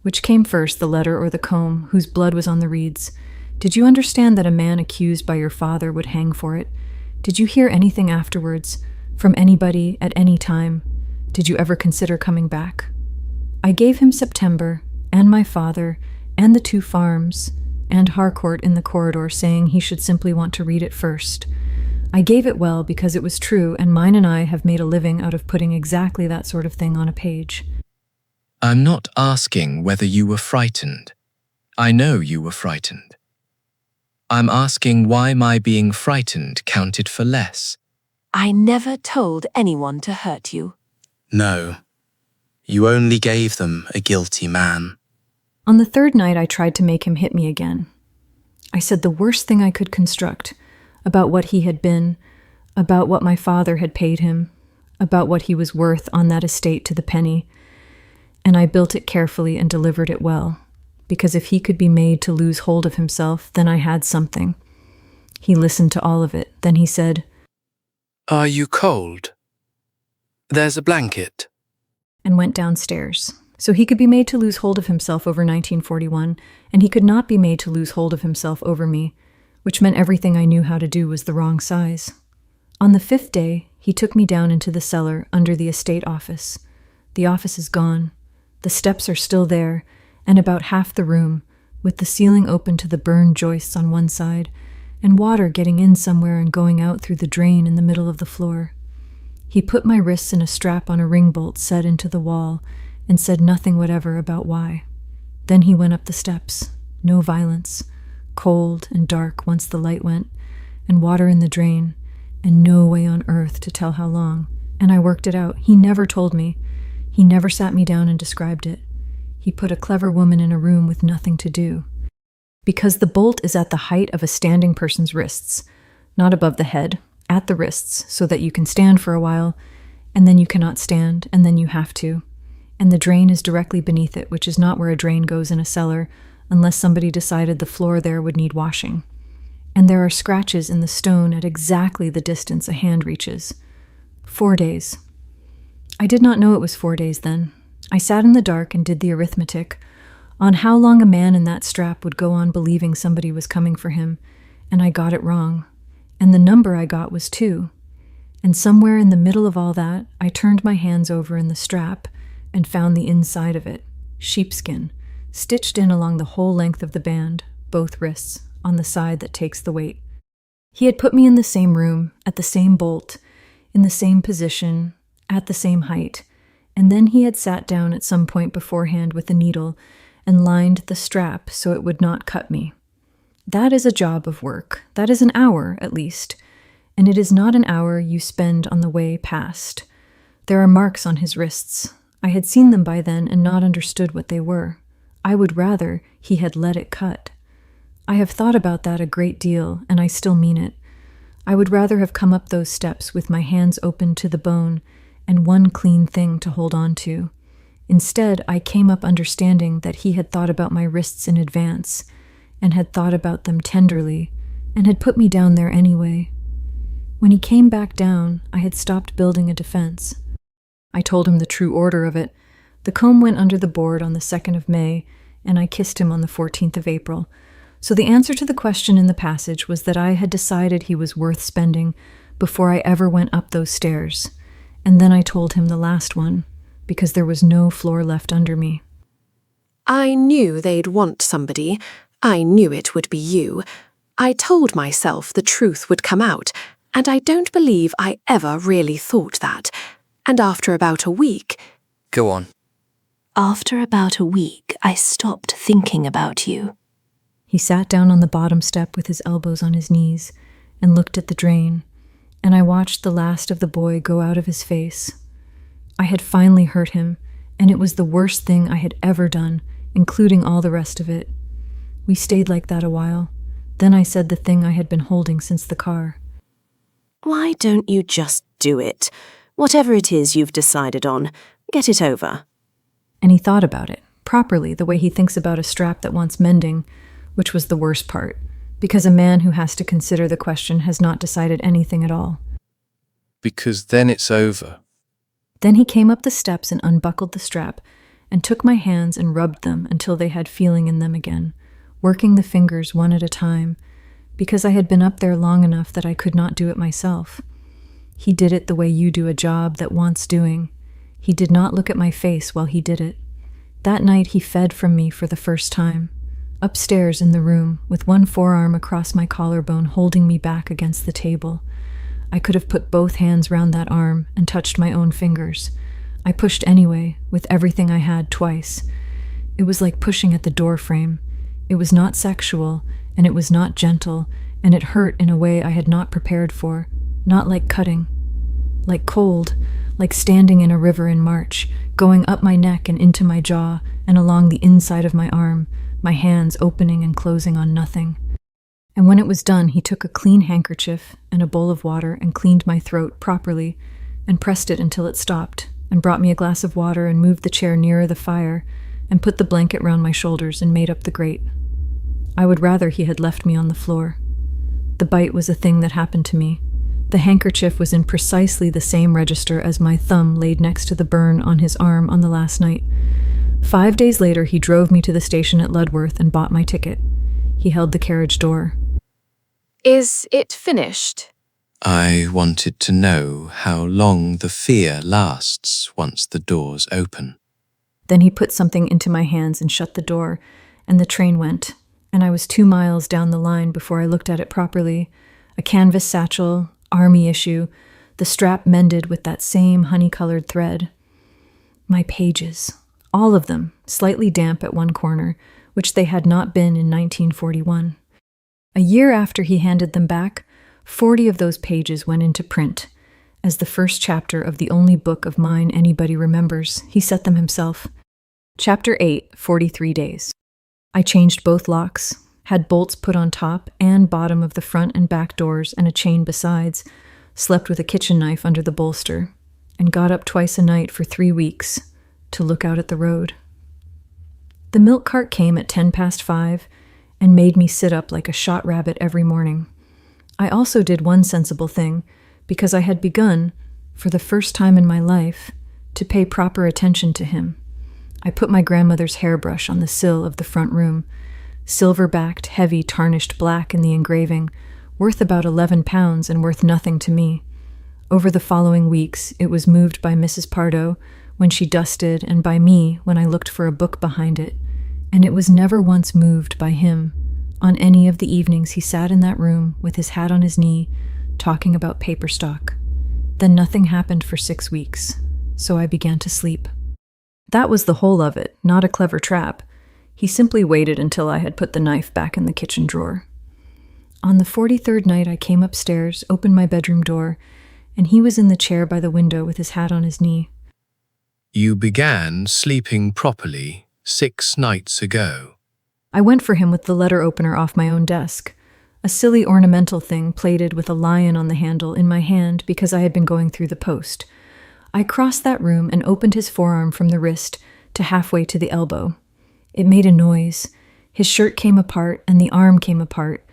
Which came first, the letter or the comb, whose blood was on the reeds? Did you understand that a man accused by your father would hang for it? Did you hear anything afterwards, from anybody, at any time? Did you ever consider coming back? I gave him September, and my father, and the 2 farms, and Harcourt in the corridor, saying he should simply want to read it first. I gave it well because it was true, and mine and I have made a living out of putting exactly that sort of thing on a page. I'm not asking whether you were frightened. I know you were frightened. I'm asking why my being frightened counted for less. I never told anyone to hurt you. No. You only gave them a guilty man. On the 3rd night I tried to make him hit me again. I said the worst thing I could construct about what he had been, about what my father had paid him, about what he was worth on that estate to the penny. And I built it carefully and delivered it well, because if he could be made to lose hold of himself, then I had something. He listened to all of it. Then he said, "Are you cold? There's a blanket." and went downstairs. So he could be made to lose hold of himself over 1941, and he could not be made to lose hold of himself over me, which meant everything I knew how to do was the wrong size. On the 5th day, he took me down into the cellar under the estate office. The office is gone. The steps are still there, and about half the room, with the ceiling open to the burned joists on one side, and water getting in somewhere and going out through the drain in the middle of the floor. He put my wrists in a strap on a ring bolt set into the wall and said nothing whatever about why. Then he went up the steps. No violence. Cold and dark once the light went, and water in the drain, and no way on earth to tell how long. And I worked it out. He never told me. He never sat me down and described it. He put a clever woman in a room with nothing to do. Because the bolt is at the height of a standing person's wrists, not above the head, at the wrists, so that you can stand for a while, and then you cannot stand, and then you have to. And the drain is directly beneath it, which is not where a drain goes in a cellar, unless somebody decided the floor there would need washing. And there are scratches in the stone at exactly the distance a hand reaches. 4 days. I did not know it was 4 days then. I sat in the dark and did the arithmetic on how long a man in that strap would go on believing somebody was coming for him, and I got it wrong. And the number I got was 2. And somewhere in the middle of all that, I turned my hands over in the strap and found the inside of it, sheepskin, stitched in along the whole length of the band, both wrists, on the side that takes the weight. He had put me in the same room, at the same bolt, in the same position, at the same height, and then he had sat down at some point beforehand with a needle and lined the strap so it would not cut me. That is a job of work. That is an hour, at least. And it is not an hour you spend on the way past. There are marks on his wrists. I had seen them by then and not understood what they were. I would rather he had let it cut. I have thought about that a great deal, and I still mean it. I would rather have come up those steps with my hands open to the bone and one clean thing to hold on to. Instead, I came up understanding that he had thought about my wrists in advance, and had thought about them tenderly, and had put me down there anyway. When he came back down, I had stopped building a defense. I told him the true order of it. The comb went under the board on the 2nd of May, and I kissed him on the 14th of April. So the answer to the question in the passage was that I had decided he was worth spending before I ever went up those stairs. And then I told him the last one, because there was no floor left under me. I knew they'd want somebody. I knew it would be you. I told myself the truth would come out, and I don't believe I ever really thought that. And after about a week... Go on. After about a week, I stopped thinking about you. He sat down on the bottom step with his elbows on his knees and looked at the drain, and I watched the last of the boy go out of his face. I had finally hurt him, and it was the worst thing I had ever done, including all the rest of it. We stayed like that a while. Then I said the thing I had been holding since the car. Why don't you just do it? Whatever it is you've decided on, get it over. And he thought about it, properly, the way he thinks about a strap that wants mending, which was the worst part, because a man who has to consider the question has not decided anything at all. Because then it's over. Then he came up the steps and unbuckled the strap, and took my hands and rubbed them until they had feeling in them again, working the fingers one at a time, because I had been up there long enough that I could not do it myself. He did it the way you do a job that wants doing. He did not look at my face while he did it. That night he fed from me for the first time, upstairs in the room, with one forearm across my collarbone holding me back against the table. I could have put both hands round that arm and touched my own fingers. I pushed anyway, with everything I had twice. It was like pushing at the door frame. It was not sexual, and it was not gentle, and it hurt in a way I had not prepared for, not like cutting. Like cold, like standing in a river in March, going up my neck and into my jaw and along the inside of my arm, my hands opening and closing on nothing. And when it was done, he took a clean handkerchief and a bowl of water and cleaned my throat properly and pressed it until it stopped, and brought me a glass of water and moved the chair nearer the fire and put the blanket round my shoulders and made up the grate. I would rather he had left me on the floor. The bite was a thing that happened to me. The handkerchief was in precisely the same register as my thumb laid next to the burn on his arm on the last night. 5 days later, he drove me to the station at Ludworth and bought my ticket. He held the carriage door. Is it finished? I wanted to know how long the fear lasts once the doors open. Then he put something into my hands and shut the door, and the train went, and I was 2 miles down the line before I looked at it properly. A canvas satchel, army issue, the strap mended with that same honey-colored thread. My pages, all of them, slightly damp at one corner, which they had not been in 1941. A year after he handed them back, 40 of those pages went into print. As the first chapter of the only book of mine anybody remembers, he set them himself. Chapter 8, 43 Days. I changed both locks, had bolts put on top and bottom of the front and back doors and a chain besides, slept with a kitchen knife under the bolster, and got up twice a night for 3 weeks to look out at the road. The milk cart came at 5:10 and made me sit up like a shot rabbit every morning. I also did one sensible thing, because I had begun, for the first time in my life, to pay proper attention to him. I put my grandmother's hairbrush on the sill of the front room, silver-backed, heavy, tarnished black in the engraving, worth about £11 and worth nothing to me. Over the following weeks, it was moved by Mrs. Pardoe when she dusted, and by me when I looked for a book behind it, and it was never once moved by him. On any of the evenings he sat in that room with his hat on his knee, talking about paper stock. Then nothing happened for 6 weeks, so I began to sleep. That was the whole of it, not a clever trap. He simply waited until I had put the knife back in the kitchen drawer. On the 43rd night I came upstairs, opened my bedroom door, and he was in the chair by the window with his hat on his knee. You began sleeping properly 6 nights ago. I went for him with the letter opener off my own desk, a silly ornamental thing plated with a lion on the handle in my hand because I had been going through the post. I crossed that room and opened his forearm from the wrist to halfway to the elbow. It made a noise. His shirt came apart and the arm came apart,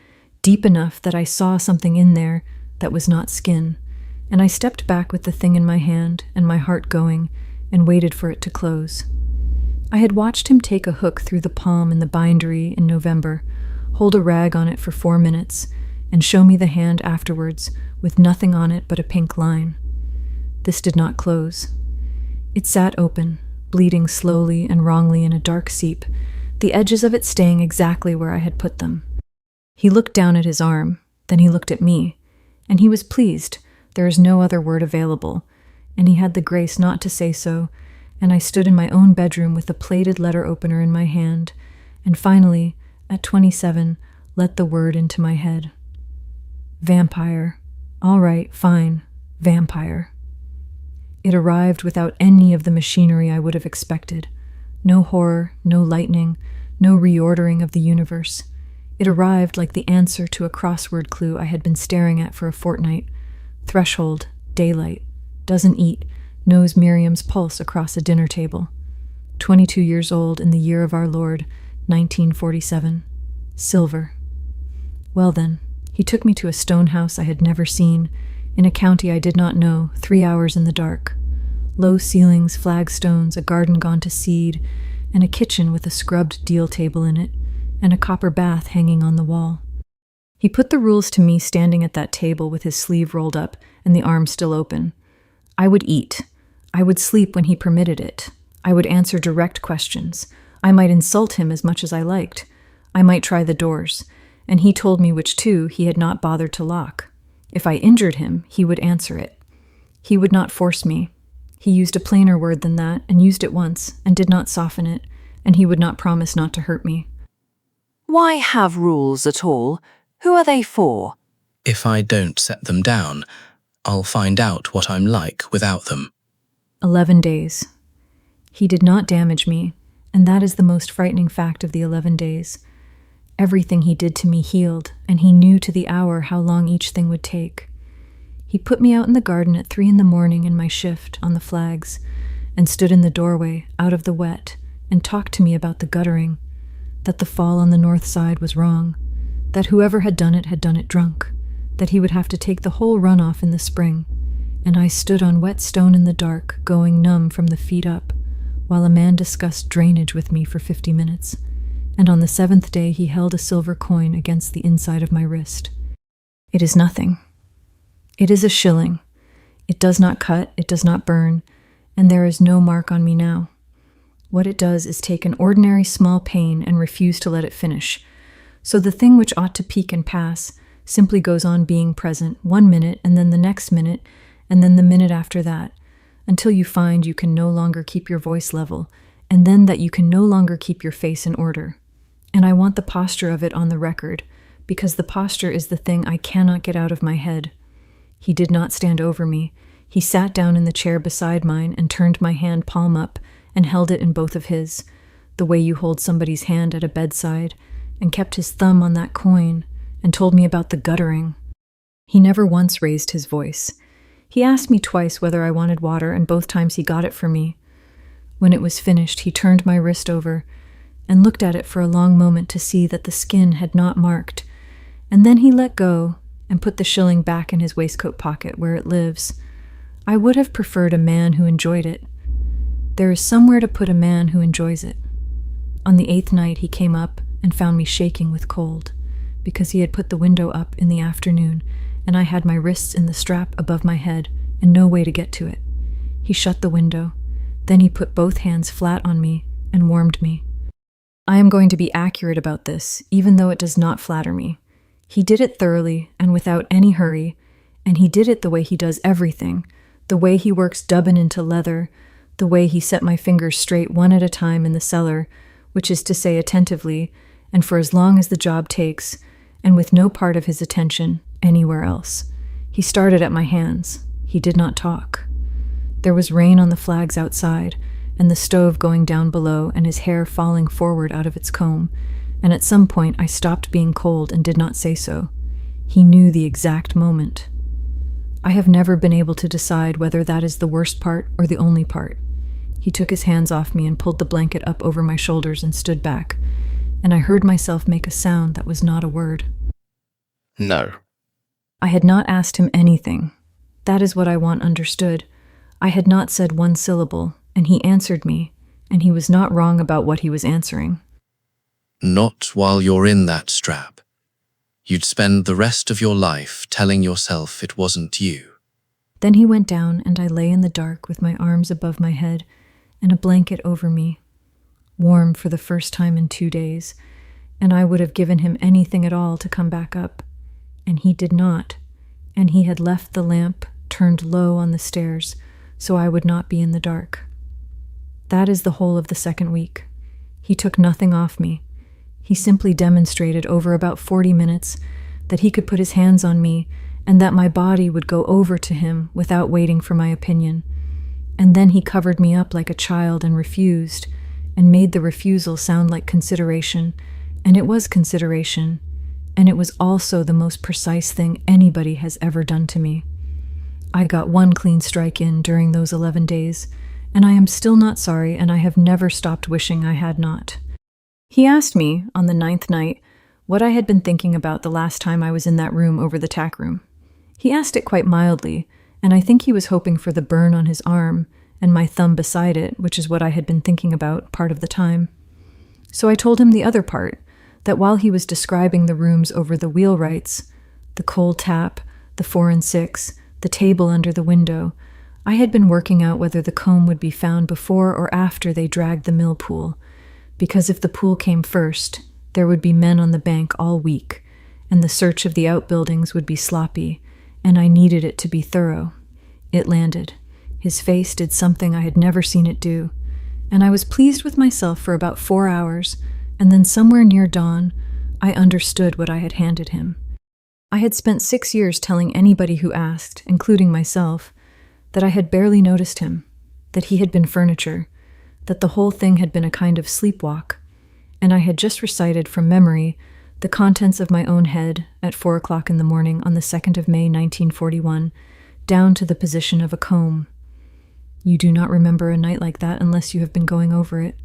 deep enough that I saw something in there that was not skin, and I stepped back with the thing in my hand and my heart going and waited for it to close. I had watched him take a hook through the palm in the bindery in November, hold a rag on it for 4 minutes, and show me the hand afterwards with nothing on it but a pink line. This did not close. It sat open, bleeding slowly and wrongly in a dark seep, the edges of it staying exactly where I had put them. He looked down at his arm, then he looked at me, and he was pleased. There is no other word available, and he had the grace not to say so, and I stood in my own bedroom with the plated letter opener in my hand, and finally, at 27, let the word into my head. Vampire. All right, fine. Vampire. It arrived without any of the machinery I would have expected. No horror, no lightning, no reordering of the universe. It arrived like the answer to a crossword clue I had been staring at for a fortnight. Threshold, daylight, doesn't eat, knows Miriam's pulse across a dinner table. 22 years old in the year of our Lord, 1947. Silver. Well then, he took me to a stone house I had never seen, in a county I did not know, 3 hours in the dark. Low ceilings, flagstones, a garden gone to seed, and a kitchen with a scrubbed deal table in it, and a copper bath hanging on the wall. He put the rules to me standing at that table with his sleeve rolled up and the arm still open. I would eat. I would sleep when he permitted it. I would answer direct questions. I might insult him as much as I liked. I might try the doors, and he told me which 2 he had not bothered to lock. If I injured him, he would answer it. He would not force me. He used a plainer word than that, and used it once, and did not soften it, and he would not promise not to hurt me. Why have rules at all? Who are they for? If I don't set them down, I'll find out what I'm like without them. 11 days. He did not damage me, and that is the most frightening fact of the 11 days. Everything he did to me healed, and he knew to the hour how long each thing would take. He put me out in the garden at 3 a.m. in my shift on the flags, and stood in the doorway, out of the wet, and talked to me about the guttering, that the fall on the north side was wrong, that whoever had done it drunk, that he would have to take the whole runoff in the spring, and I stood on wet stone in the dark, going numb from the feet up, while a man discussed drainage with me for 50 minutes, and on the 7th day he held a silver coin against the inside of my wrist. It is nothing. It is a shilling. It does not cut, it does not burn, and there is no mark on me now. What it does is take an ordinary small pain and refuse to let it finish. So the thing which ought to peak and pass simply goes on being present 1 minute, and then the next minute, and then the minute after that, until you find you can no longer keep your voice level, and then that you can no longer keep your face in order. And I want the posture of it on the record, because the posture is the thing I cannot get out of my head. He did not stand over me. He sat down in the chair beside mine and turned my hand palm up and held it in both of his, the way you hold somebody's hand at a bedside, and kept his thumb on that coin and told me about the guttering. He never once raised his voice. He asked me twice whether I wanted water, and both times he got it for me. When it was finished, he turned my wrist over and looked at it for a long moment to see that the skin had not marked, and then he let go and put the shilling back in his waistcoat pocket where it lives. I would have preferred a man who enjoyed it. There is somewhere to put a man who enjoys it. On the 8th night he came up and found me shaking with cold, because he had put the window up in the afternoon, and I had my wrists in the strap above my head and no way to get to it. He shut the window. Then he put both hands flat on me and warmed me. I am going to be accurate about this, even though it does not flatter me. He did it thoroughly and without any hurry, and he did it the way he does everything, the way he works dubbin into leather, the way he set my fingers straight one at a time in the cellar, which is to say attentively, and for as long as the job takes, and with no part of his attention anywhere else. He started at my hands. He did not talk. There was rain on the flags outside, and the stove going down below, and his hair falling forward out of its comb, and at some point I stopped being cold and did not say so. He knew the exact moment. I have never been able to decide whether that is the worst part or the only part. He took his hands off me and pulled the blanket up over my shoulders and stood back, and I heard myself make a sound that was not a word. No. I had not asked him anything. That is what I want understood. I had not said one syllable, and he answered me, and he was not wrong about what he was answering. Not while you're in that strap. You'd spend the rest of your life telling yourself it wasn't you. Then he went down, and I lay in the dark with my arms above my head and a blanket over me, warm for the first time in 2 days, and I would have given him anything at all to come back up. And he did not, and he had left the lamp turned low on the stairs so I would not be in the dark. That is the whole of the 2nd week. He took nothing off me. He simply demonstrated over about 40 minutes that he could put his hands on me and that my body would go over to him without waiting for my opinion. And then he covered me up like a child and refused, and made the refusal sound like consideration, and it was consideration, and it was also the most precise thing anybody has ever done to me. I got 1 clean strike in during those 11 days, and I am still not sorry, and I have never stopped wishing I had not. He asked me, on the 9th night, what I had been thinking about the last time I was in that room over the tack room. He asked it quite mildly, and I think he was hoping for the burn on his arm and my thumb beside it, which is what I had been thinking about part of the time. So I told him the other part, that while he was describing the rooms over the wheelwrights, the coal tap, the 4 and 6, the table under the window, I had been working out whether the comb would be found before or after they dragged the mill pool, because if the pool came first, there would be men on the bank all week, and the search of the outbuildings would be sloppy, and I needed it to be thorough. It landed. His face did something I had never seen it do, and I was pleased with myself for about 4 hours, and then somewhere near dawn, I understood what I had handed him. I had spent 6 years telling anybody who asked, including myself, that I had barely noticed him, that he had been furniture, that the whole thing had been a kind of sleepwalk, and I had just recited from memory The contents of my own head at 4 o'clock in the morning on the 2nd of May, 1941, down to the position of a comb. You do not remember a night like that unless you have been going over it.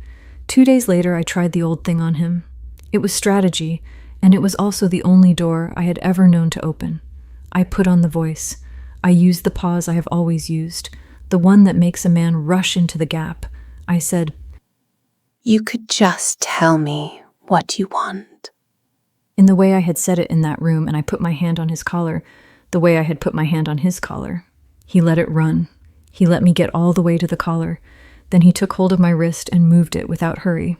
2 days later, I tried the old thing on him. It was strategy, and it was also the only door I had ever known to open. I put on the voice. I used the pause I have always used, the one that makes a man rush into the gap. I said, You could just tell me what you want. in the way I had said it in that room, and I put my hand on his collar, the way I had put my hand on his collar. He let it run. He let me get all the way to the collar. Then he took hold of my wrist and moved it without hurry.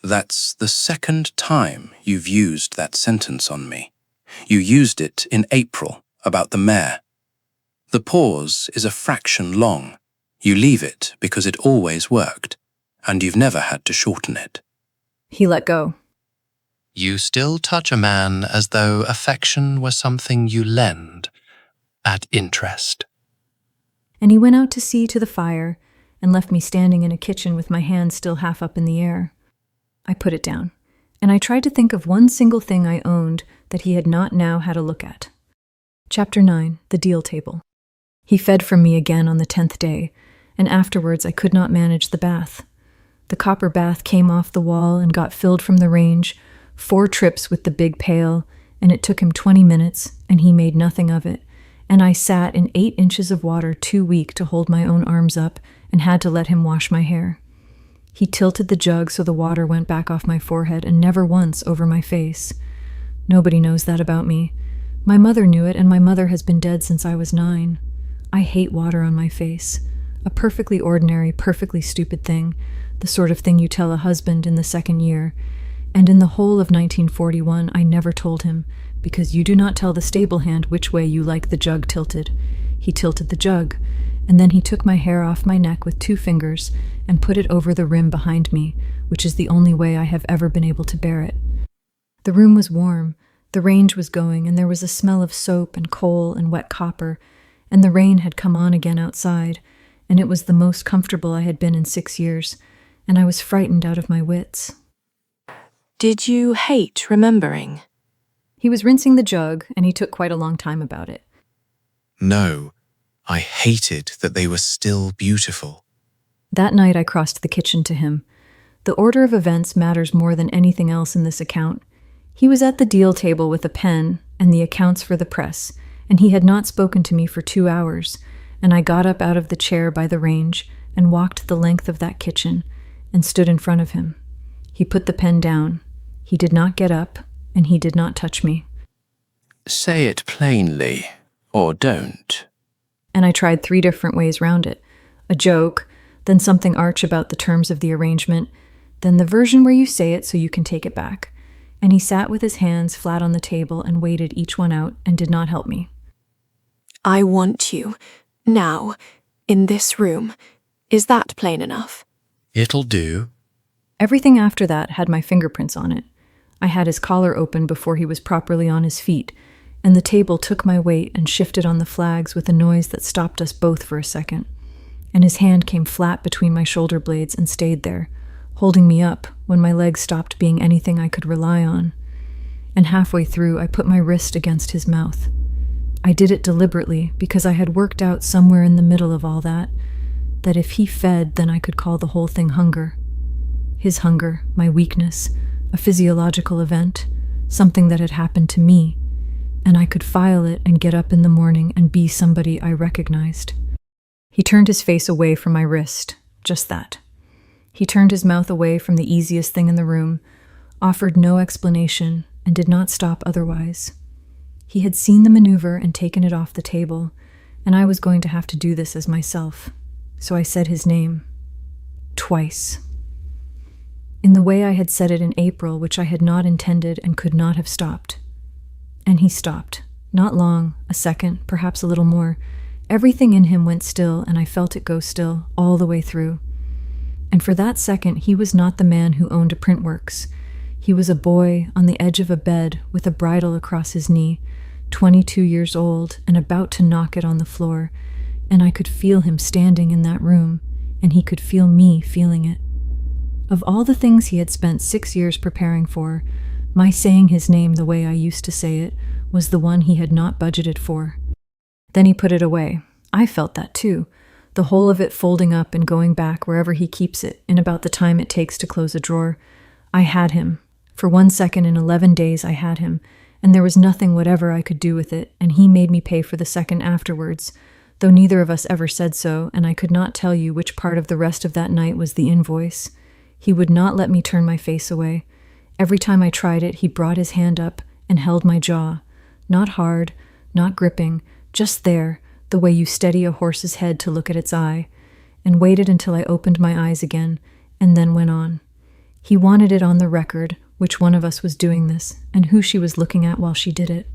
That's the second time you've used that sentence on me. You used it in April about the mare. The pause is a fraction long. You leave it because it always worked, and you've never had to shorten it. He let go. You still touch a man as though affection were something you lend at interest. And he went out to see to the fire and left me standing in a kitchen with my hand still half up in the air. I put it down, and I tried to think of one single thing I owned that he had not now had a look at. Chapter 9, The Deal Table. He fed from me again on the 10th day, and afterwards I could not manage the bath. The copper bath came off the wall and got filled from the range, 4 trips with the big pail, and it took him 20 minutes, and he made nothing of it, and I sat in 8 inches of water too weak to hold my own arms up and had to let him wash my hair. He tilted the jug so the water went back off my forehead and never once over my face. Nobody knows that about me. My mother knew it, and my mother has been dead since I was 9. I hate water on my face. A perfectly ordinary, perfectly stupid thing, the sort of thing you tell a husband in the 2nd year. And in the whole of 1941, I never told him, because you do not tell the stable hand which way you like the jug tilted. He tilted the jug, and then he took my hair off my neck with 2 fingers and put it over the rim behind me, which is the only way I have ever been able to bear it. The room was warm, the range was going, and there was a smell of soap and coal and wet copper, and the rain had come on again outside, and it was the most comfortable I had been in 6 years, and I was frightened out of my wits. Did you hate remembering? He was rinsing the jug, and he took quite a long time about it. No, I hated that they were still beautiful. That night I crossed the kitchen to him. The order of events matters more than anything else in this account. He was at the deal table with a pen and the accounts for the press, and he had not spoken to me for 2 hours, and I got up out of the chair by the range and walked the length of that kitchen and stood in front of him. He put the pen down. He did not get up, and he did not touch me. Say it plainly, or don't. And I tried 3 different ways round it. A joke, then something arch about the terms of the arrangement, then the version where you say it so you can take it back. And he sat with his hands flat on the table and waited each one out and did not help me. I want you, now, in this room. Is that plain enough? It'll do. Everything after that had my fingerprints on it. I had his collar open before he was properly on his feet, and the table took my weight and shifted on the flags with a noise that stopped us both for a second. And his hand came flat between my shoulder blades and stayed there, holding me up when my legs stopped being anything I could rely on. And halfway through, I put my wrist against his mouth. I did it deliberately because I had worked out somewhere in the middle of all that if he fed, then I could call the whole thing hunger. His hunger, my weakness, a physiological event, something that had happened to me, and I could file it and get up in the morning and be somebody I recognized. He turned his face away from my wrist, just that. He turned his mouth away from the easiest thing in the room, offered no explanation, and did not stop otherwise. He had seen the maneuver and taken it off the table, and I was going to have to do this as myself. So I said his name. Twice. In the way I had said it in April, which I had not intended and could not have stopped. And he stopped. Not long, a second, perhaps a little more. Everything in him went still, and I felt it go still, all the way through. And for that second, he was not the man who owned a printworks. He was a boy on the edge of a bed with a bridle across his knee, 22 years old, and about to knock it on the floor, and I could feel him standing in that room, and he could feel me feeling it. Of all the things he had spent 6 years preparing for, My saying his name the way I used to say it was the one he had not budgeted for. Then he put it away. I felt that too, the whole of it folding up and going back wherever he keeps it in about the time it takes to close a drawer. I had him. For 1 second in 11 days I had him, and there was nothing whatever I could do with it, and he made me pay for the second afterwards, though neither of us ever said so, and I could not tell you which part of the rest of that night was the invoice. He would not let me turn my face away. Every time I tried it, he brought his hand up and held my jaw. Not hard, not gripping, just there, the way you steady a horse's head to look at its eye, and waited until I opened my eyes again, and then went on. He wanted it on the record which one of us was doing this, and who she was looking at while she did it.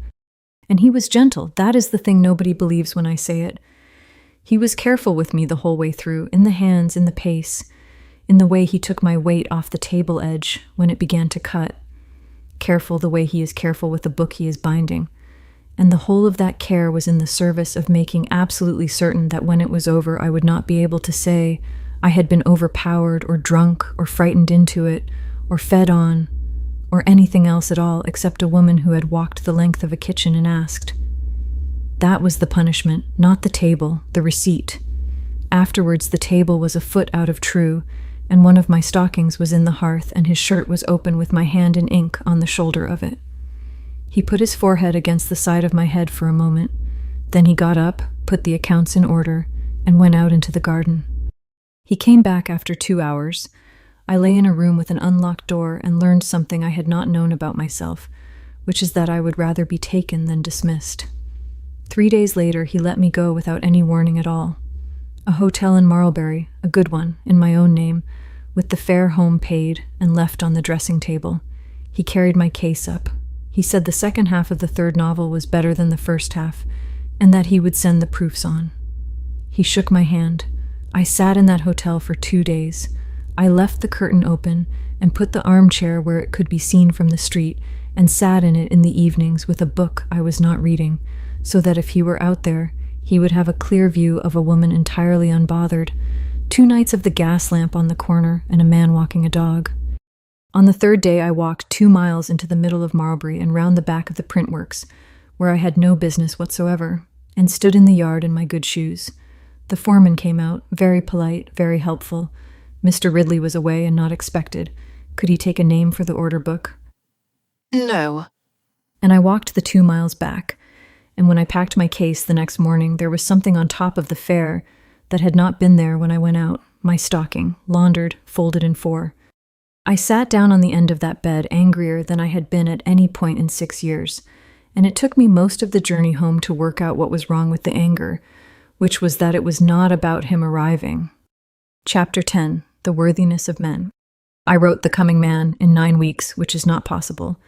And he was gentle. That is the thing nobody believes when I say it. He was careful with me the whole way through, in the hands, in the pace, in the way he took my weight off the table edge when it began to cut. Careful the way he is careful with the book he is binding. And the whole of that care was in the service of making absolutely certain that when it was over I would not be able to say I had been overpowered or drunk or frightened into it or fed on or anything else at all except a woman who had walked the length of a kitchen and asked. That was the punishment, not the table, the receipt. Afterwards the table was a foot out of true, and one of my stockings was in the hearth and his shirt was open with my hand in ink on the shoulder of it. He put his forehead against the side of my head for a moment. Then he got up, put the accounts in order, and went out into the garden. He came back after 2 hours. I lay in a room with an unlocked door and learned something I had not known about myself, which is that I would rather be taken than dismissed. 3 days later, he let me go without any warning at all. A hotel in Marlbury, a good one, in my own name, with the fare home paid and left on the dressing table. He carried my case up. He said the second half of the third novel was better than the first half, and that he would send the proofs on. He shook my hand. I sat in that hotel for 2 days. I left the curtain open and put the armchair where it could be seen from the street and sat in it in the evenings with a book I was not reading, so that if he were out there, he would have a clear view of a woman entirely unbothered, 2 nights of the gas lamp on the corner, and a man walking a dog. On the third day I walked 2 miles into the middle of Marlbury and round the back of the printworks, where I had no business whatsoever, and stood in the yard in my good shoes. The foreman came out, very polite, very helpful. Mr. Ridley was away and not expected. Could he take a name for the order book? No. And I walked the 2 miles back, and when I packed my case the next morning, there was something on top of the fare that had not been there when I went out, my stocking, laundered, folded in 4. I sat down on the end of that bed angrier than I had been at any point in 6 years, and it took me most of the journey home to work out what was wrong with the anger, which was that it was not about him arriving. Chapter 10, The Worthiness of Men. I wrote The Coming Man in 9 weeks, which is not possible,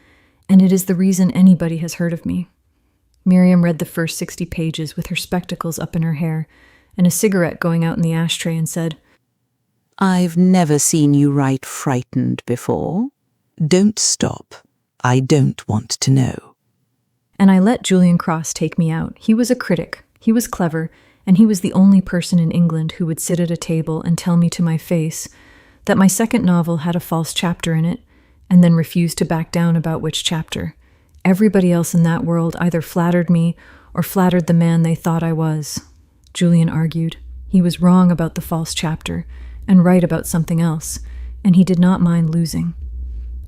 and it is the reason anybody has heard of me. Miriam read the first 60 pages with her spectacles up in her hair and a cigarette going out in the ashtray and said, I've never seen you write frightened before. Don't stop. I don't want to know. And I let Julian Cross take me out. He was a critic. He was clever, and he was the only person in England who would sit at a table and tell me to my face that my second novel had a false chapter in it, and then refuse to back down about which chapter. Everybody else in that world either flattered me or flattered the man they thought I was. Julian argued. He was wrong about the false chapter and right about something else, and he did not mind losing.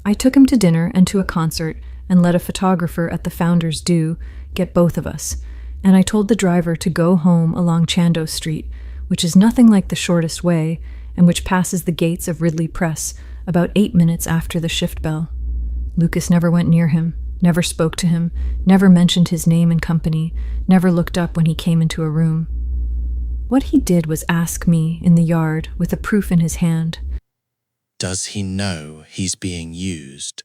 I took him to dinner and to a concert and let a photographer at the Founders do get both of us, and I told the driver to go home along Chandos Street, which is nothing like the shortest way and which passes the gates of Ridley Press about 8 minutes after the shift bell. Lucas never went near him, never spoke to him, never mentioned his name and company, never looked up when he came into a room. What he did was ask me in the yard with a proof in his hand. Does he know he's being used?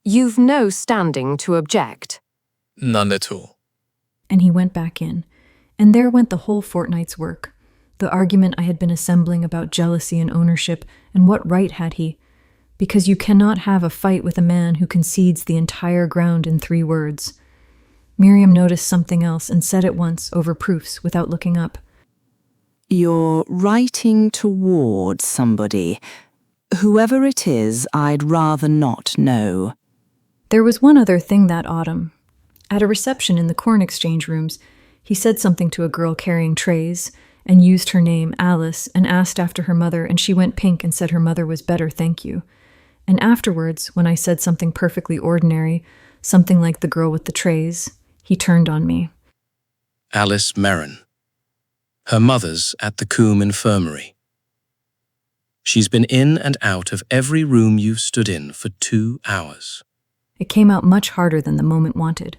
You've no standing to object. None at all. And he went back in, and there went the whole fortnight's work. The argument I had been assembling about jealousy and ownership, and what right had he? Because you cannot have a fight with a man who concedes the entire ground in 3 words. Miriam noticed something else and said at once, over proofs, without looking up. You're writing towards somebody. Whoever it is, I'd rather not know. There was one other thing that autumn. At a reception in the corn exchange rooms, he said something to a girl carrying trays and used her name, Alice, and asked after her mother, and she went pink and said her mother was better, thank you. And afterwards, when I said something perfectly ordinary, something like the girl with the trays, he turned on me. Alice Merrin. Her mother's at the Coombe Infirmary. She's been in and out of every room you've stood in for 2 hours. It came out much harder than the moment wanted.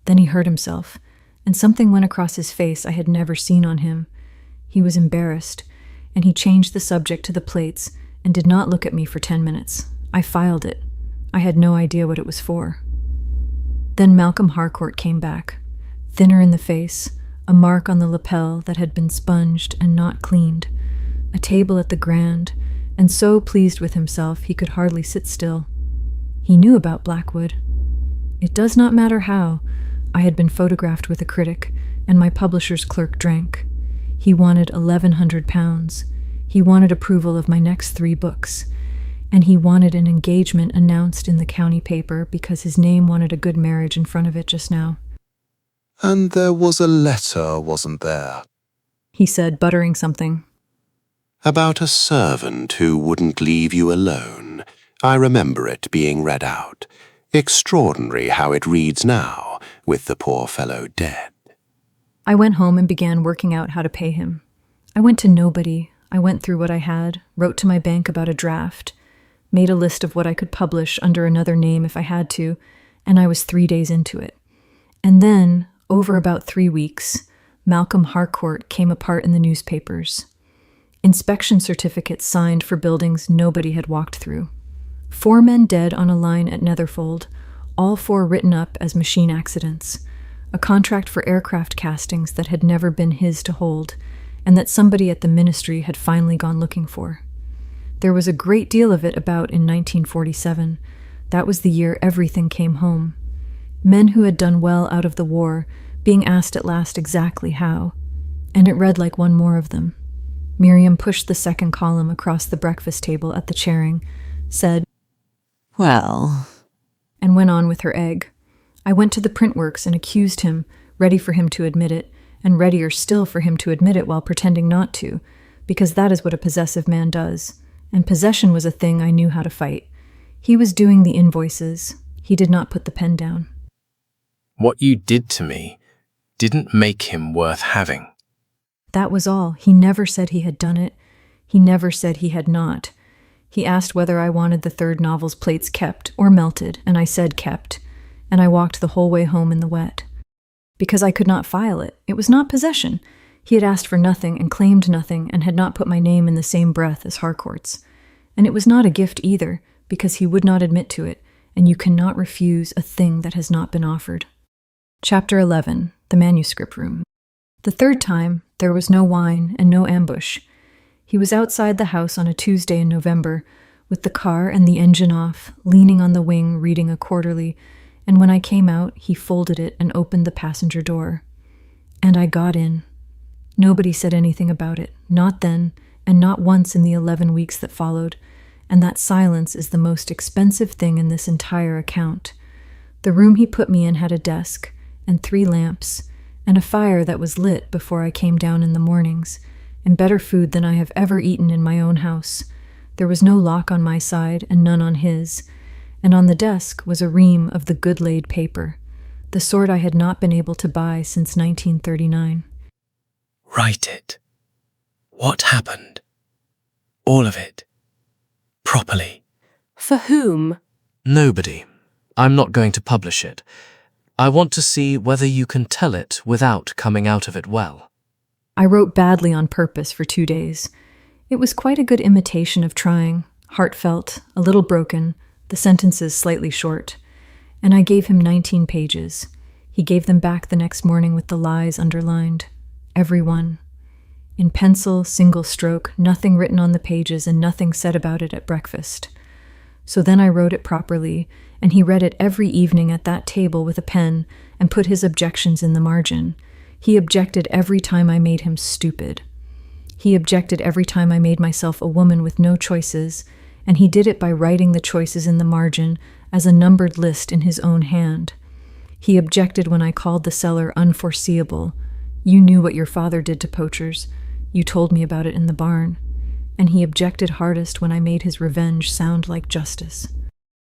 Then he hurt himself, and something went across his face I had never seen on him. He was embarrassed, and he changed the subject to the plates and did not look at me for 10 minutes. I filed it. I had no idea what it was for. Then Malcolm Harcourt came back, thinner in the face, a mark on the lapel that had been sponged and not cleaned, a table at the Grand, and so pleased with himself he could hardly sit still. He knew about Blackwood. It does not matter how. I had been photographed with a critic, and my publisher's clerk drank. He wanted £1,100. He wanted approval of my next 3 books. And he wanted an engagement announced in the county paper because his name wanted a good marriage in front of it just now. And there was a letter, wasn't there? He said, buttering something. About a servant who wouldn't leave you alone. I remember it being read out. Extraordinary how it reads now, with the poor fellow dead. I went home and began working out how to pay him. I went to nobody. I went through what I had, wrote to my bank about a draft, made a list of what I could publish under another name if I had to, and I was 3 days into it. And then, over about 3 weeks, Malcolm Harcourt came apart in the newspapers. Inspection certificates signed for buildings nobody had walked through. 4 men dead on a line at Netherfold, all 4 written up as machine accidents. A contract for aircraft castings that had never been his to hold, and that somebody at the ministry had finally gone looking for. There was a great deal of it about in 1947. That was the year everything came home. Men who had done well out of the war, being asked at last exactly how. And it read like one more of them. Miriam pushed the second column across the breakfast table at the chairing, said, Well, and went on with her egg. I went to the printworks and accused him, ready for him to admit it, and readier still for him to admit it while pretending not to, because that is what a possessive man does, and possession was a thing I knew how to fight. He was doing the invoices. He did not put the pen down. What you did to me didn't make him worth having. That was all. He never said he had done it. He never said he had not. He asked whether I wanted the third novel's plates kept or melted, and I said kept, and I walked the whole way home in the wet. Because I could not file it. It was not possession. He had asked for nothing and claimed nothing and had not put my name in the same breath as Harcourt's. And it was not a gift either, because he would not admit to it, and you cannot refuse a thing that has not been offered. Chapter 11. The Manuscript Room. The third time, there was no wine and no ambush. He was outside the house on a Tuesday in November, with the car and the engine off, leaning on the wing reading a quarterly, and when I came out, he folded it and opened the passenger door. And I got in. Nobody said anything about it, not then, and not once in the 11 weeks that followed, and that silence is the most expensive thing in this entire account. The room he put me in had a desk, and 3 lamps, and a fire that was lit before I came down in the mornings, and better food than I have ever eaten in my own house. There was no lock on my side and none on his, and on the desk was a ream of the good-laid paper, the sort I had not been able to buy since 1939. Write it. What happened? All of it. Properly. For whom? Nobody. I'm not going to publish it. I want to see whether you can tell it without coming out of it well. I wrote badly on purpose for 2 days. It was quite a good imitation of trying, heartfelt, a little broken, the sentences slightly short. And I gave him 19 pages. He gave them back the next morning with the lies underlined. Every one. In pencil, single stroke, nothing written on the pages and nothing said about it at breakfast. So then I wrote it properly, and he read it every evening at that table with a pen and put his objections in the margin. He objected every time I made him stupid. He objected every time I made myself a woman with no choices, and he did it by writing the choices in the margin as a numbered list in his own hand. He objected when I called the seller unforeseeable. You knew what your father did to poachers. You told me about it in the barn. And he objected hardest when I made his revenge sound like justice.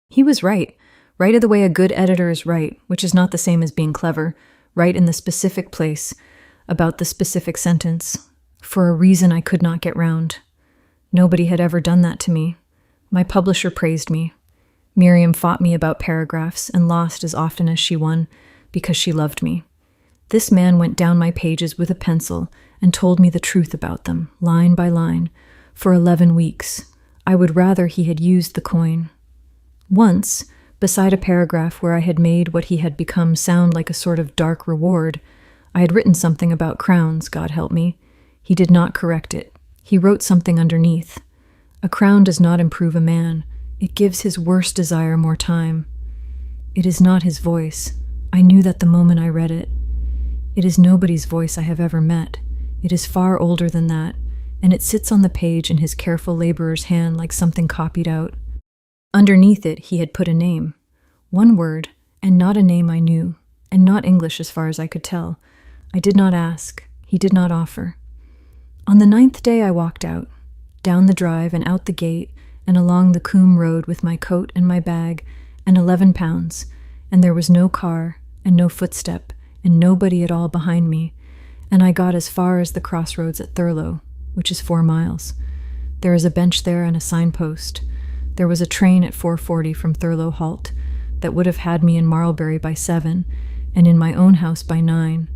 He was right. Right the way a good editor is right, which is not the same as being clever. Right in the specific place, about the specific sentence, for a reason I could not get round. Nobody had ever done that to me. My publisher praised me. Miriam fought me about paragraphs and lost as often as she won because she loved me. This man went down my pages with a pencil and told me the truth about them, line by line, for 11 weeks. I would rather he had used the coin. Once, beside a paragraph where I had made what he had become sound like a sort of dark reward, I had written something about crowns, God help me. He did not correct it. He wrote something underneath. A crown does not improve a man. It gives his worst desire more time. It is not his voice. I knew that the moment I read it. It is nobody's voice I have ever met. It is far older than that, and it sits on the page in his careful laborer's hand like something copied out. Underneath it, he had put a name. One word, and not a name I knew, and not English as far as I could tell. I did not ask. He did not offer. On the 9th day I walked out, down the drive and out the gate, and along the Coombe Road with my coat and my bag, and 11 pounds, and there was no car, and no footstep, and nobody at all behind me, and I got as far as the crossroads at Thurlow, which is 4 miles. There is a bench there and a signpost. There was a train at 4:40 from Thurlow Halt that would have had me in Marlbury by 7, and in my own house by 9,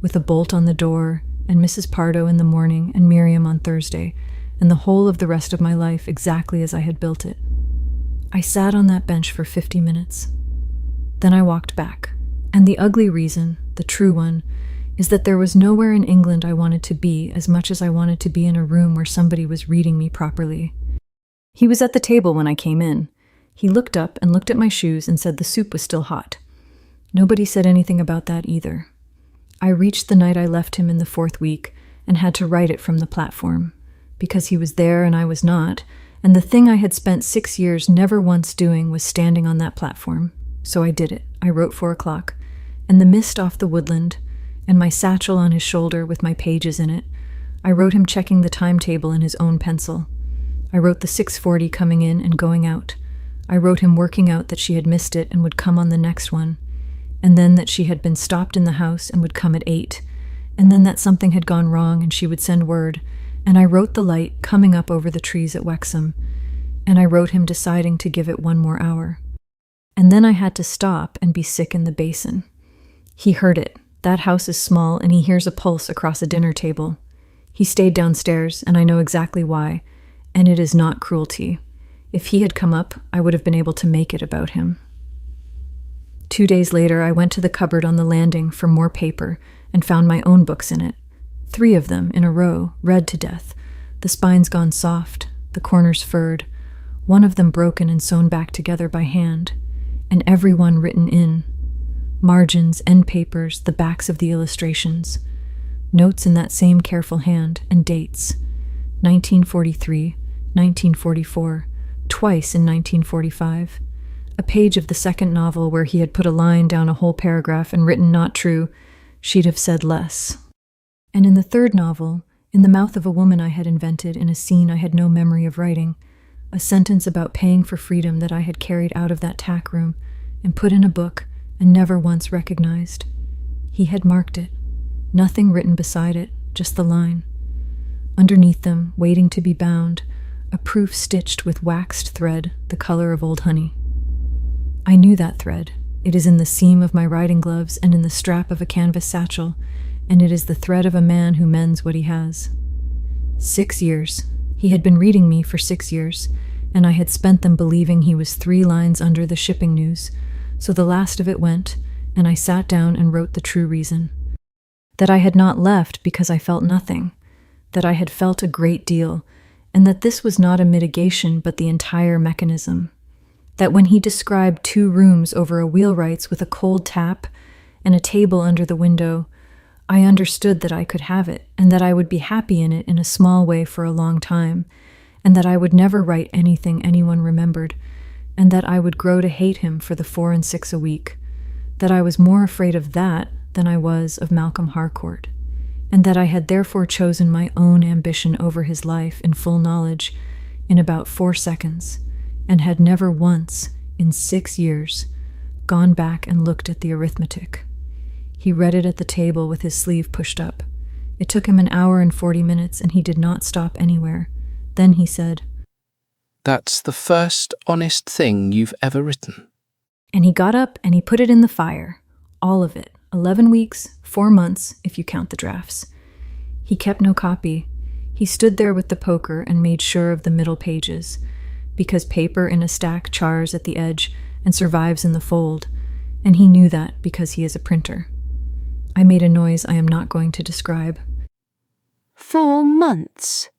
with a bolt on the door, and Mrs. Pardo in the morning, and Miriam on Thursday, and the whole of the rest of my life exactly as I had built it. I sat on that bench for 50 minutes. Then I walked back, and the ugly reason, the true one, is that there was nowhere in England I wanted to be as much as I wanted to be in a room where somebody was reading me properly. He was at the table when I came in. He looked up and looked at my shoes and said the soup was still hot. Nobody said anything about that either. I reached the night I left him in the 4th week and had to write it from the platform, because he was there and I was not, and the thing I had spent 6 years never once doing was standing on that platform. So I did it. I wrote 4 o'clock, and the mist off the woodland, and my satchel on his shoulder with my pages in it. I wrote him checking the timetable in his own pencil. I wrote the 6:40 coming in and going out. I wrote him working out that she had missed it and would come on the next one, and then that she had been stopped in the house and would come at 8, and then that something had gone wrong and she would send word, and I wrote the light coming up over the trees at Wexham, and I wrote him deciding to give it 1 more hour. And then I had to stop and be sick in the basin. He heard it. That house is small, and he hears a pulse across a dinner table. He stayed downstairs, and I know exactly why, and it is not cruelty. If he had come up, I would have been able to make it about him. 2 days later, I went to the cupboard on the landing for more paper and found my own books in it. 3 of them in a row, read to death, the spines gone soft, the corners furred, one of them broken and sewn back together by hand, and every one written in. Margins, end papers, the backs of the illustrations. Notes in that same careful hand, and dates. 1943, 1944, twice in 1945. A page of the 2nd novel where he had put a line down a whole paragraph and written not true, she'd have said less. And in the 3rd novel, in the mouth of a woman I had invented in a scene I had no memory of writing, a sentence about paying for freedom that I had carried out of that tack room and put in a book and never once recognized. He had marked it. Nothing written beside it, just the line. Underneath them, waiting to be bound, a proof stitched with waxed thread, the color of old honey. I knew that thread. It is in the seam of my riding gloves and in the strap of a canvas satchel, and it is the thread of a man who mends what he has. 6 years. He had been reading me for 6 years, and I had spent them believing he was 3 lines under the shipping news, so the last of it went, and I sat down and wrote the true reason. That I had not left because I felt nothing, that I had felt a great deal, and that this was not a mitigation but the entire mechanism. That when he described 2 rooms over a wheelwright's with a cold tap and a table under the window, I understood that I could have it, and that I would be happy in it in a small way for a long time, and that I would never write anything anyone remembered, and that I would grow to hate him for the 4 and 6 a week, that I was more afraid of that than I was of Malcolm Harcourt, and that I had therefore chosen my own ambition over his life in full knowledge in about 4 seconds, and had never once, in 6 years, gone back and looked at the arithmetic. He read it at the table with his sleeve pushed up. It took him 1 hour and 40 minutes, and he did not stop anywhere. Then he said, "That's the first honest thing you've ever written." And he got up and he put it in the fire. All of it. 11 weeks, 4 months, if you count the drafts. He kept no copy. He stood there with the poker and made sure of the middle pages, because paper in a stack chars at the edge and survives in the fold, and he knew that because he is a printer. I made a noise I am not going to describe. 4 months.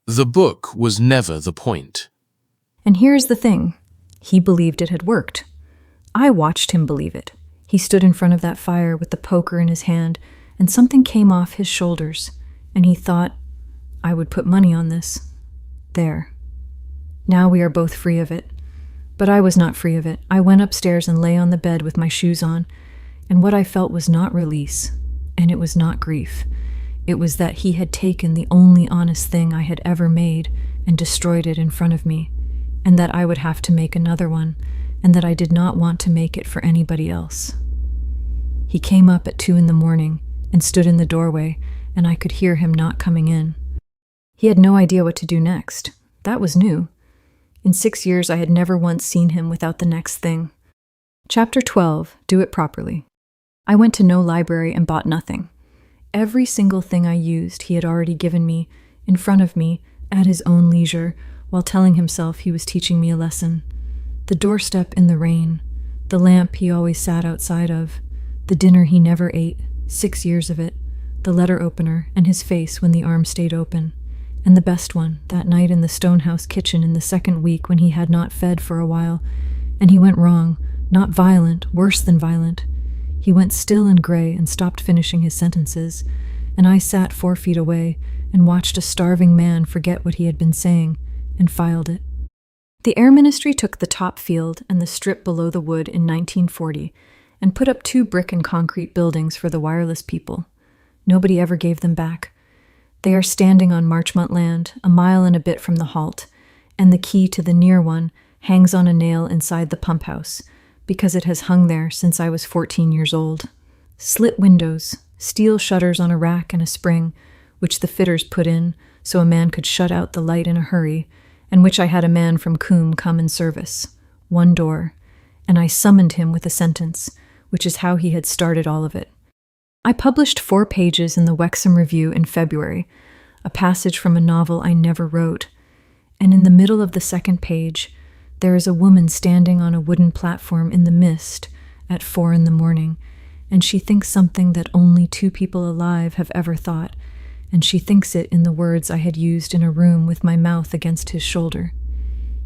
The book was never the point. And here's the thing. He believed it had worked. I watched him believe it. He stood in front of that fire with the poker in his hand, and something came off his shoulders, and he thought, I would put money on this. There. Now we are both free of it. But I was not free of it. I went upstairs and lay on the bed with my shoes on, and what I felt was not release, and it was not grief. It was that he had taken the only honest thing I had ever made and destroyed it in front of me, and that I would have to make another one, and that I did not want to make it for anybody else. He came up at 2 a.m. and stood in the doorway, and I could hear him not coming in. He had no idea what to do next. That was new. In 6 years, I had never once seen him without the next thing. Chapter 12, Do It Properly. I went to no library and bought nothing. Every single thing I used he had already given me, in front of me, at his own leisure, while telling himself he was teaching me a lesson. The doorstep in the rain, the lamp he always sat outside of, the dinner he never ate, 6 years of it, the letter opener, and his face when the arm stayed open, and the best one, that night in the Stonehouse kitchen in the 2nd week when he had not fed for a while, and he went wrong, not violent, worse than violent. He went still and gray and stopped finishing his sentences, and I sat 4 feet away and watched a starving man forget what he had been saying, and filed it. The Air Ministry took the top field and the strip below the wood in 1940 and put up 2 brick and concrete buildings for the wireless people. Nobody ever gave them back. They are standing on Marchmont land, a mile and a bit from the halt, and the key to the near one hangs on a nail inside the pump house, because it has hung there since I was 14 years old. Slit windows, steel shutters on a rack and a spring, which the fitters put in so a man could shut out the light in a hurry, and which I had a man from Coombe come and service. 1 door, and I summoned him with a sentence, which is how he had started all of it. I published 4 pages in the Wexham Review in February, a passage from a novel I never wrote, and in the middle of the 2nd page, there is a woman standing on a wooden platform in the mist at 4 a.m, and she thinks something that only 2 people alive have ever thought, and she thinks it in the words I had used in a room with my mouth against his shoulder.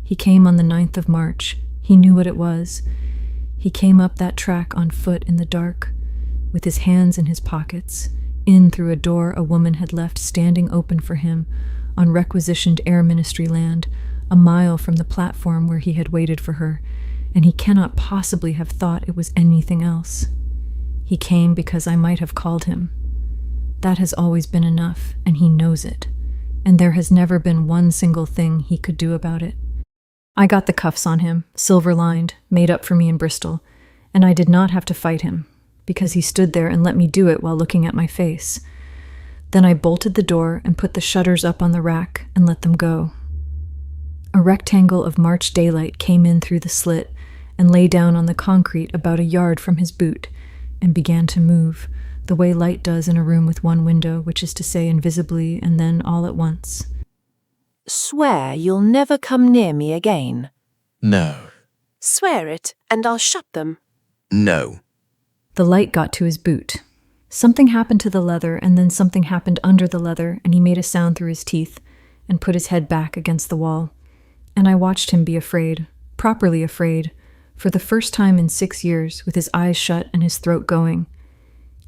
He came on the 9th of March. He knew what it was. He came up that track on foot in the dark, with his hands in his pockets, in through a door a woman had left standing open for him on requisitioned Air Ministry land, a mile from the platform where he had waited for her, and he cannot possibly have thought it was anything else. He came because I might have called him. That has always been enough, and he knows it, and there has never been one single thing he could do about it. I got the cuffs on him, silver-lined, made up for me in Bristol, and I did not have to fight him, because he stood there and let me do it while looking at my face. Then I bolted the door and put the shutters up on the rack and let them go. A rectangle of March daylight came in through the slit and lay down on the concrete about a yard from his boot and began to move, the way light does in a room with 1 window, which is to say invisibly and then all at once. Swear you'll never come near me again. No. Swear it, and I'll shut them. No. The light got to his boot. Something happened to the leather, and then something happened under the leather, and he made a sound through his teeth and put his head back against the wall. And I watched him be afraid, properly afraid, for the first time in 6 years, with his eyes shut and his throat going.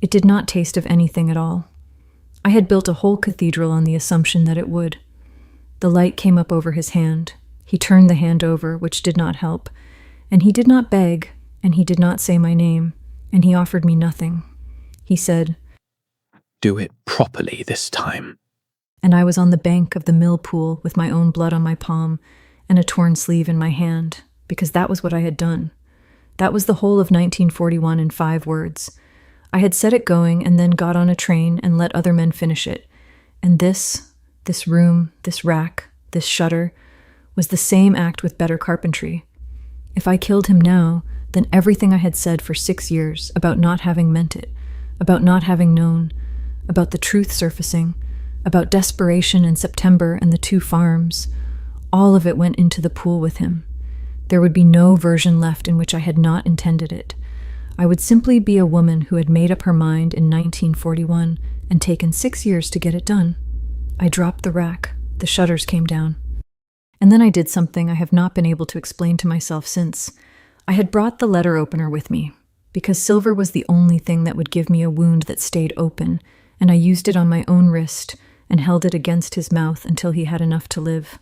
It did not taste of anything at all. I had built a whole cathedral on the assumption that it would. The light came up over his hand. He turned the hand over, which did not help, And he did not beg, and he did not say my name, and he offered me nothing. He said, "Do it properly this time." And I was on the bank of the mill pool with my own blood on my palm and a torn sleeve in my hand, because that was what I had done. That was the whole of 1941 in 5 words. I had set it going and then got on a train and let other men finish it. And this room, this rack, this shutter, was the same act with better carpentry. If I killed him now, then everything I had said for 6 years about not having meant it, about not having known, about the truth surfacing, about desperation in September and the 2 farms, all of it went into the pool with him. There would be no version left in which I had not intended it. I would simply be a woman who had made up her mind in 1941 and taken 6 years to get it done. I dropped the rack. The shutters came down. And then I did something I have not been able to explain to myself since. I had brought the letter opener with me, because silver was the only thing that would give me a wound that stayed open, and I used it on my own wrist and held it against his mouth until he had enough to live.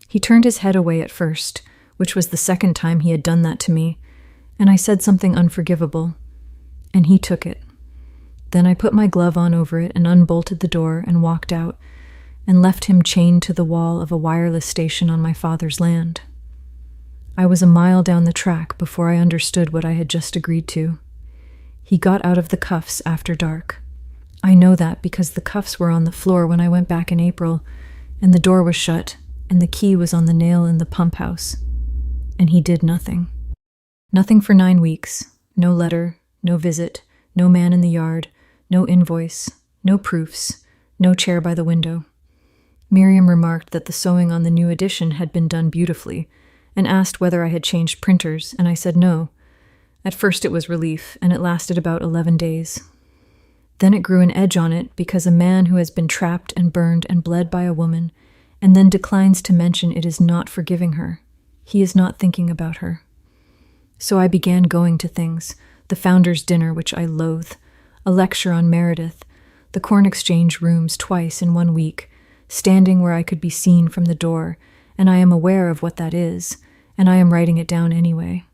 He turned his head away at first, which was the second time he had done that to me, and I said something unforgivable, and he took it. Then I put my glove on over it and unbolted the door and walked out, and left him chained to the wall of a wireless station on my father's land. I was a mile down the track before I understood what I had just agreed to. He got out of the cuffs after dark. I know that because the cuffs were on the floor when I went back in April, and the door was shut, and the key was on the nail in the pump house. And he did nothing. Nothing for 9 weeks. No letter, no visit, no man in the yard, no invoice, no proofs, no chair by the window. Miriam remarked that the sewing on the new edition had been done beautifully, and asked whether I had changed printers, and I said no. At first it was relief, and it lasted about 11 days. Then it grew an edge on it because a man who has been trapped and burned and bled by a woman, and then declines to mention it is not forgiving her. He is not thinking about her. So I began going to things, the Founders' Dinner, which I loathe, a lecture on Meredith, the Corn Exchange rooms twice in 1 week, standing where I could be seen from the door, and I am aware of what that is, and I am writing it down anyway.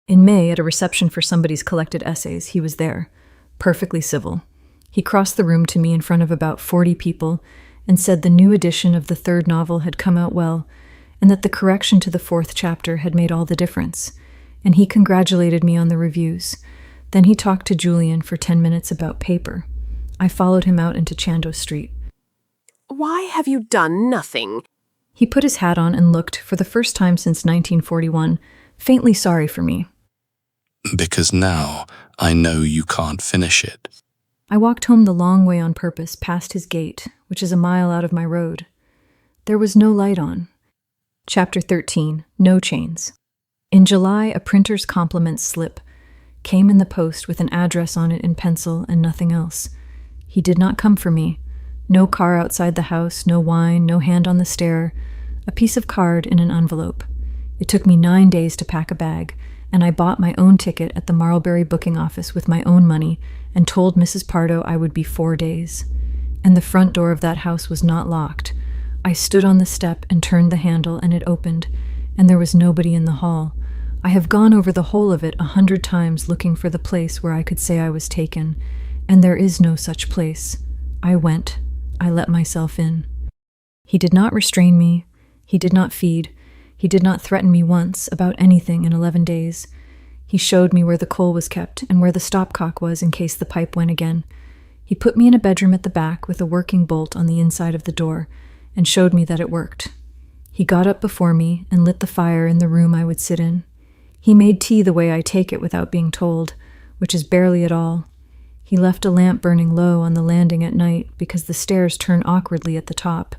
In May, at a reception for somebody's collected essays, he was there, perfectly civil. He crossed the room to me in front of about 40 people and said the new edition of the 3rd novel had come out well, and that the correction to the 4th chapter had made all the difference, and he congratulated me on the reviews. Then he talked to Julian for 10 minutes about paper. I followed him out into Chandos Street. Why have you done nothing? He put his hat on and looked, for the first time since 1941, faintly sorry for me. Because now I know you can't finish it. I walked home the long way on purpose, past his gate, which is a mile out of my road. There was no light on. Chapter 13, No Chains. In July, a printer's compliments slip came in the post with an address on it in pencil and nothing else. He did not come for me. No car outside the house, no wine, no hand on the stair, a piece of card in an envelope. It took me 9 days to pack a bag, and I bought my own ticket at the Marlbury booking office with my own money and told Mrs. Pardo I would be 4 days. And the front door of that house was not locked. I stood on the step and turned the handle, and it opened, and there was nobody in the hall. I have gone over the whole of it 100 times looking for the place where I could say I was taken, and there is no such place. I went. I let myself in. He did not restrain me. He did not feed. He did not threaten me once about anything in 11 days. He showed me where the coal was kept and where the stopcock was in case the pipe went again. He put me in a bedroom at the back with a working bolt on the inside of the door and showed me that it worked. He got up before me and lit the fire in the room I would sit in. He made tea the way I take it without being told, which is barely at all. He left a lamp burning low on the landing at night because the stairs turn awkwardly at the top.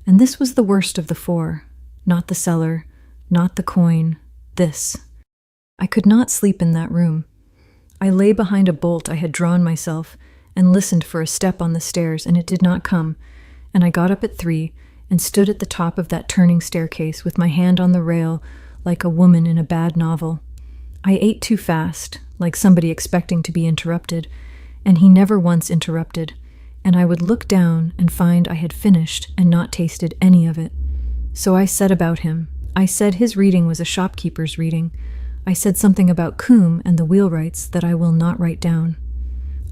And this was the worst of the 4. Not the cellar, not the coin, this. I could not sleep in that room. I lay behind a bolt I had drawn myself and listened for a step on the stairs, and it did not come, and I got up at 3 and stood at the top of that turning staircase with my hand on the rail like a woman in a bad novel. I ate too fast, like somebody expecting to be interrupted, and he never once interrupted, and I would look down and find I had finished and not tasted any of it. So I set about him. I said his reading was a shopkeeper's reading. I said something about Coombe and the wheelwrights that I will not write down.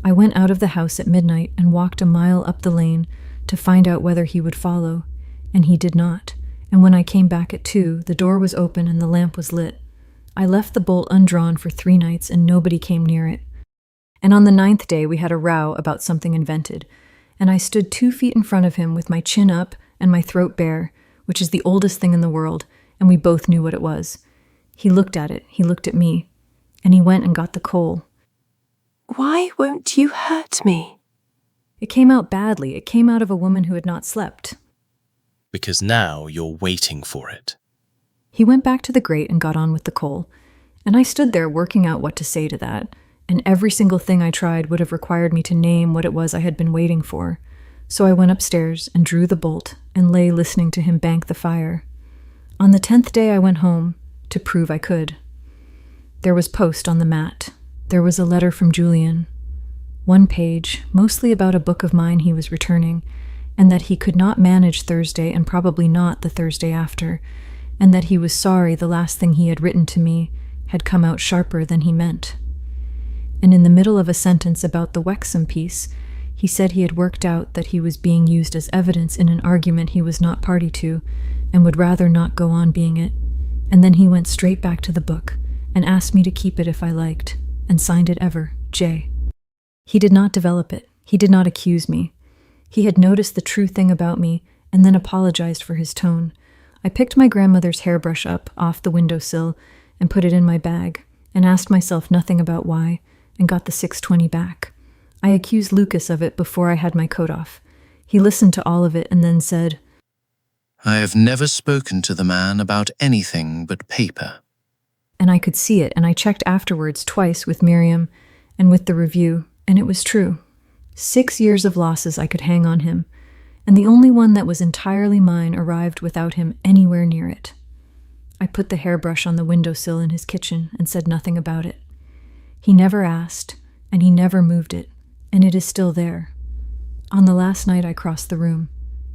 I went out of the house at midnight and walked a mile up the lane to find out whether he would follow, and he did not. And when I came back at 2, the door was open and the lamp was lit. I left the bolt undrawn for 3 nights and nobody came near it. And on the 9th day we had a row about something invented, and I stood 2 feet in front of him with my chin up and my throat bare, which is the oldest thing in the world, and we both knew what it was. He looked at it, he looked at me, and he went and got the coal. Why won't you hurt me? It came out badly. It came out of a woman who had not slept. Because now you're waiting for it. He went back to the grate and got on with the coal, and I stood there working out what to say to that, and every single thing I tried would have required me to name what it was I had been waiting for. So I went upstairs and drew the bolt and lay listening to him bank the fire. On the 10th day I went home to prove I could. There was post on the mat. There was a letter from Julian. 1 page, mostly about a book of mine he was returning, and that he could not manage Thursday and probably not the Thursday after, and that he was sorry the last thing he had written to me had come out sharper than he meant. And in the middle of a sentence about the Wexham piece, he said he had worked out that he was being used as evidence in an argument he was not party to, and would rather not go on being it. And then he went straight back to the book, and asked me to keep it if I liked, and signed it ever, J. He did not develop it. He did not accuse me. He had noticed the true thing about me, and then apologized for his tone. I picked my grandmother's hairbrush up off the windowsill and put it in my bag, and asked myself nothing about why, and got the 620 back. I accused Lucas of it before I had my coat off. He listened to all of it and then said, I have never spoken to the man about anything but paper. And I could see it, and I checked afterwards twice with Miriam and with the review, and it was true. 6 years of losses I could hang on him, and the only one that was entirely mine arrived without him anywhere near it. I put the hairbrush on the windowsill in his kitchen and said nothing about it. He never asked, and he never moved it, and it is still there. On the last night I crossed the room.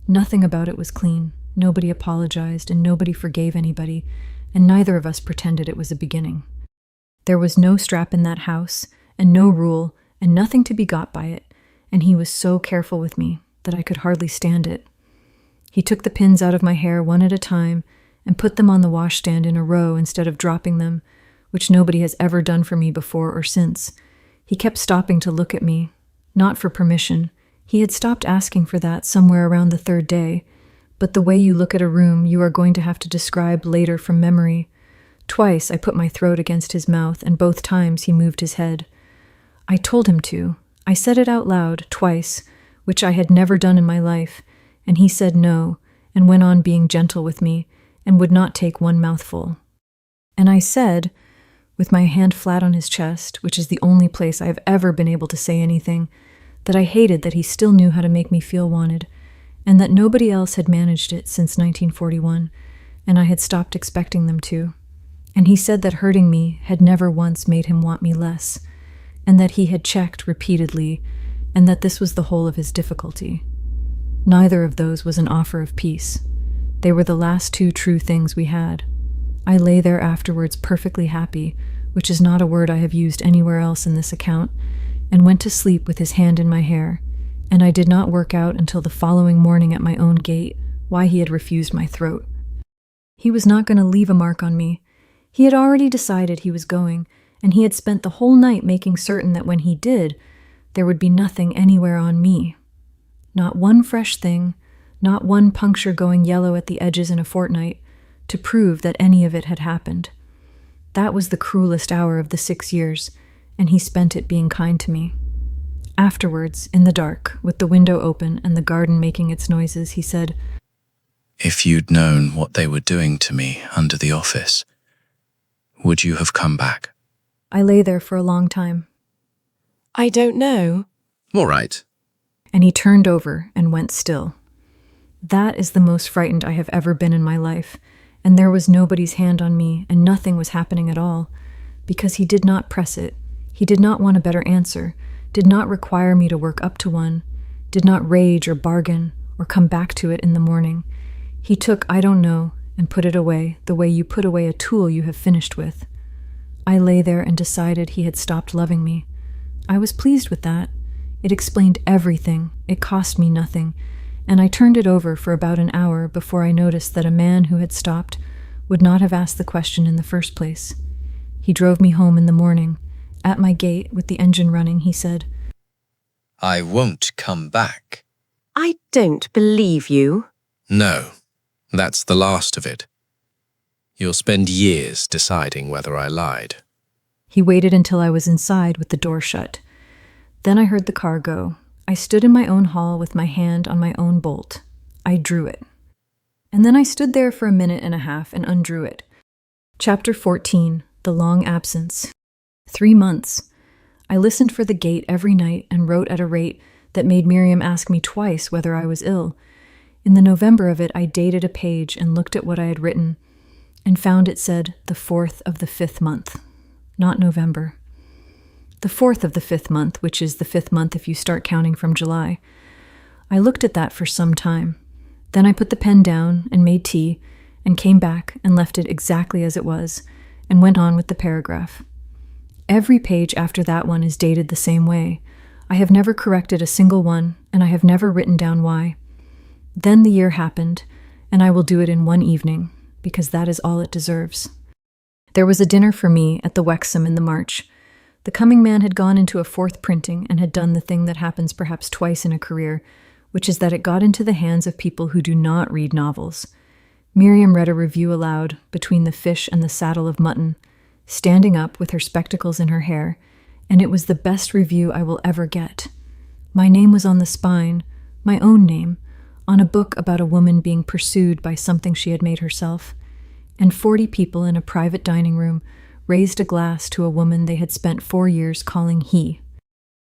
Nothing about it was clean. Nobody apologized, and nobody forgave anybody, and neither of us pretended it was a beginning. There was no strap in that house, and no rule, and nothing to be got by it, and he was so careful with me that I could hardly stand it. He took the pins out of my hair one at a time and put them on the washstand in a row instead of dropping them, which nobody has ever done for me before or since. He kept stopping to look at me, not for permission. He had stopped asking for that somewhere around the 3rd day, but the way you look at a room you are going to have to describe later from memory. Twice I put my throat against his mouth, and both times he moved his head. I told him to. I said it out loud twice, which I had never done in my life, and he said no, and went on being gentle with me, and would not take one mouthful. And I said, with my hand flat on his chest, which is the only place I have ever been able to say anything, that I hated that he still knew how to make me feel wanted, and that nobody else had managed it since 1941, and I had stopped expecting them to. And he said that hurting me had never once made him want me less, and that he had checked repeatedly, and that this was the whole of his difficulty. Neither of those was an offer of peace. They were the last 2 true things we had. I lay there afterwards perfectly happy, which is not a word I have used anywhere else in this account, and went to sleep with his hand in my hair, and I did not work out until the following morning at my own gate why he had refused my throat. He was not going to leave a mark on me. He had already decided he was going, and he had spent the whole night making certain that when he did, there would be nothing anywhere on me. Not one fresh thing, not one puncture going yellow at the edges in a fortnight, to prove that any of it had happened. That was the cruelest hour of the 6 years, and he spent it being kind to me. Afterwards, in the dark, with the window open and the garden making its noises, he said, If you'd known what they were doing to me under the office, would you have come back? I lay there for a long time. I don't know. All right. And he turned over and went still. That is the most frightened I have ever been in my life, and there was nobody's hand on me, and nothing was happening at all, because he did not press it. He did not want a better answer, did not require me to work up to one, did not rage or bargain or come back to it in the morning. He took, I don't know, and put it away the way you put away a tool you have finished with. I lay there and decided he had stopped loving me. I was pleased with that. It explained everything. It cost me nothing. And I turned it over for about an hour before I noticed that a man who had stopped would not have asked the question in the first place. He drove me home in the morning. At my gate, with the engine running, he said, "I won't come back." I don't believe you. No, that's the last of it. You'll spend years deciding whether I lied. He waited until I was inside with the door shut. Then I heard the car go. I stood in my own hall with my hand on my own bolt. I drew it. And then I stood there for a minute and a half and undrew it. Chapter 14, The Long Absence. 3 months. I listened for the gate every night and wrote at a rate that made Miriam ask me twice whether I was ill. In the November of it, I dated a page and looked at what I had written and found it said the 4th of the 5th month, not November. The 4th of the 5th month, which is the 5th month if you start counting from July. I looked at that for some time. Then I put the pen down and made tea and came back and left it exactly as it was and went on with the paragraph. Every page after that one is dated the same way. I have never corrected a single one, and I have never written down why. Then the year happened, and I will do it in one evening, because that is all it deserves. There was a dinner for me at the Wexham in the March. The coming man had gone into a 4th printing and had done the thing that happens perhaps twice in a career, which is that it got into the hands of people who do not read novels. Miriam read a review aloud, between the fish and the saddle of mutton, standing up with her spectacles in her hair, and it was the best review I will ever get. My name was on the spine, my own name, on a book about a woman being pursued by something she had made herself, and 40 people in a private dining room raised a glass to a woman they had spent 4 years calling he.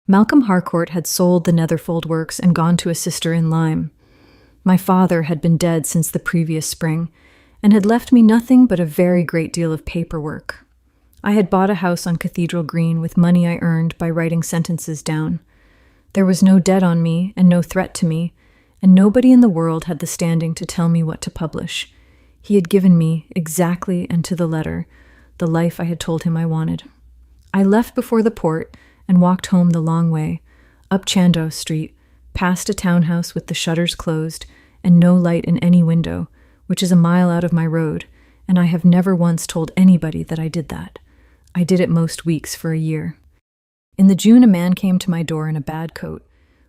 Malcolm Harcourt had sold the Netherfold works and gone to a sister in Lyme. My father had been dead since the previous spring, and had left me nothing but a very great deal of paperwork. I had bought a house on Cathedral Green with money I earned by writing sentences down. There was no debt on me and no threat to me, and nobody in the world had the standing to tell me what to publish. He had given me, exactly and to the letter, the life I had told him I wanted. I left before the port and walked home the long way, up Chandos Street, past a townhouse with the shutters closed and no light in any window, which is a mile out of my road, and I have never once told anybody that I did that. I did it most weeks for a year. In the June, a man came to my door in a bad coat,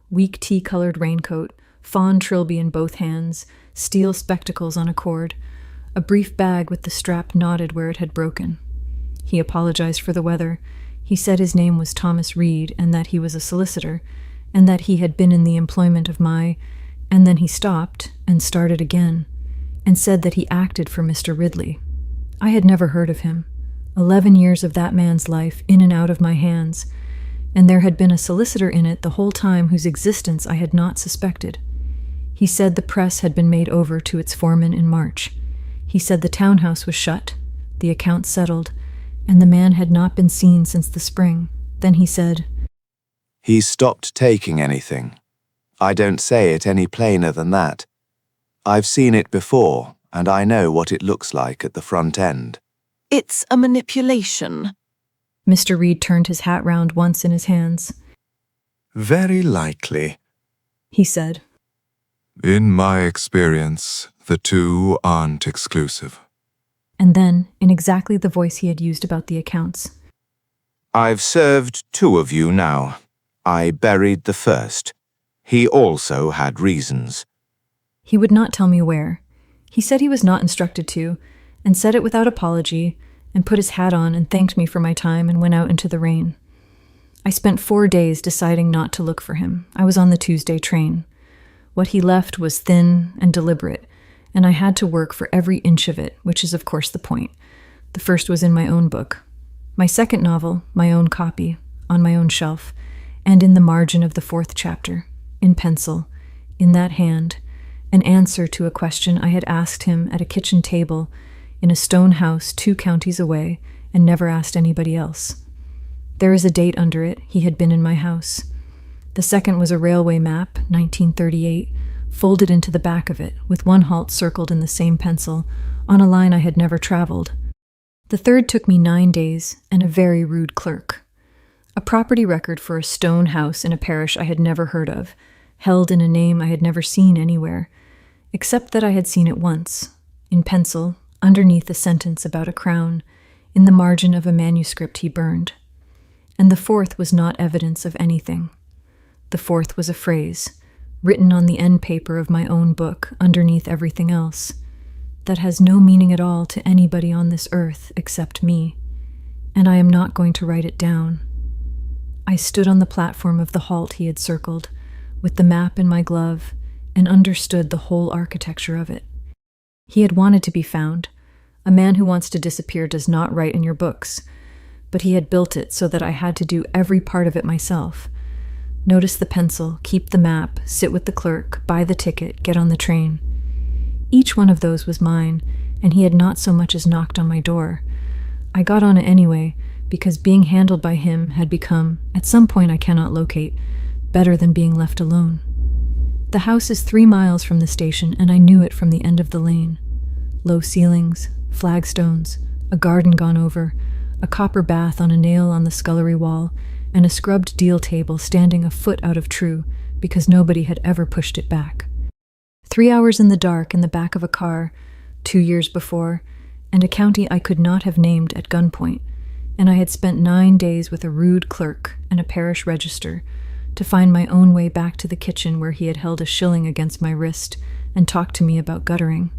weak tea-colored raincoat, fawn trilby in both hands, steel spectacles on a cord, a brief bag with the strap knotted where it had broken. He apologized for the weather. He said his name was Thomas Reed and that he was a solicitor, and that he had been in the employment of my... And then he stopped and started again, and said that he acted for Mr. Ridley. I had never heard of him. 11 years of that man's life in and out of my hands, and there had been a solicitor in it the whole time whose existence I had not suspected. He said the press had been made over to its foreman in March. He said the townhouse was shut, the accounts settled, and the man had not been seen since the spring. Then he said, "He stopped taking anything. I don't say it any plainer than that. I've seen it before, and I know what it looks like at the front end." "It's a manipulation." Mr. Reed turned his hat round once in his hands. "Very likely," he said. "In my experience, the two aren't exclusive." And then, in exactly the voice he had used about the accounts, "I've served 2 of you now. I buried the first. He also had reasons." He would not tell me where. He said he was not instructed to, and said it without apology, and put his hat on and thanked me for my time and went out into the rain. I spent 4 days deciding not to look for him. I was on the Tuesday train. What he left was thin and deliberate, and I had to work for every inch of it, which is of course the point. The first was in my own book. My second novel, my own copy, on my own shelf, and in the margin of the 4th chapter, in pencil, in that hand, an answer to a question I had asked him at a kitchen table in a stone house 2 counties away and never asked anybody else. There is a date under it. He had been in my house. The second was a railway map, 1938, folded into the back of it, with one halt circled in the same pencil, on a line I had never traveled. The third took me 9 days, and a very rude clerk. A property record for a stone house in a parish I had never heard of, held in a name I had never seen anywhere, except that I had seen it once, in pencil, underneath a sentence about a crown, in the margin of a manuscript he burned. And the fourth was not evidence of anything. The fourth was a phrase, written on the end paper of my own book, underneath everything else, that has no meaning at all to anybody on this earth except me, and I am not going to write it down. I stood on the platform of the halt he had circled, with the map in my glove, and understood the whole architecture of it. He had wanted to be found. A man who wants to disappear does not write in your books, but he had built it so that I had to do every part of it myself. Notice the pencil, keep the map, sit with the clerk, buy the ticket, get on the train. Each one of those was mine, and he had not so much as knocked on my door. I got on it anyway, because being handled by him had become, at some point I cannot locate, better than being left alone. The house is 3 miles from the station, and I knew it from the end of the lane. Low ceilings, flagstones, a garden gone over, a copper bath on a nail on the scullery wall, and a scrubbed deal table standing a foot out of true because nobody had ever pushed it back. 3 hours in the dark in the back of a car, 2 years before, and a county I could not have named at gunpoint, and I had spent 9 days with a rude clerk and a parish register to find my own way back to the kitchen where he had held a shilling against my wrist and talked to me about guttering.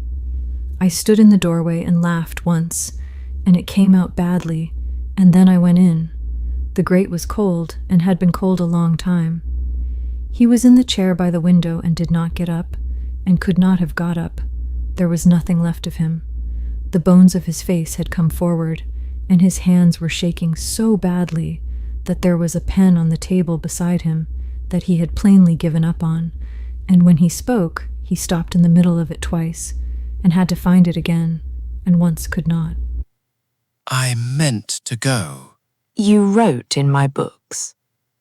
I stood in the doorway and laughed once, and it came out badly, and then I went in. The grate was cold, and had been cold a long time. He was in the chair by the window and did not get up, and could not have got up. There was nothing left of him. The bones of his face had come forward, and his hands were shaking so badly that there was a pen on the table beside him that he had plainly given up on, and when he spoke, he stopped in the middle of it twice, and had to find it again, and once could not. I meant to go. You wrote in my books.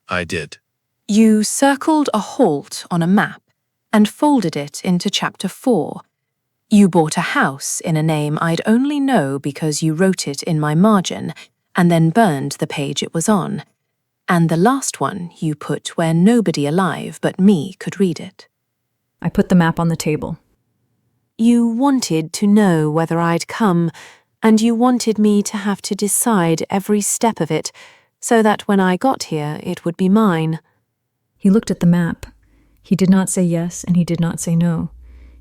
I did. You circled a halt on a map and folded it into chapter 4. You bought a house in a name I'd only know because you wrote it in my margin and then burned the page it was on. And the last one you put where nobody alive but me could read it. I put the map on the table. You wanted to know whether I'd come, and you wanted me to have to decide every step of it, so that when I got here it would be mine. He looked at the map. He did not say yes, and he did not say no.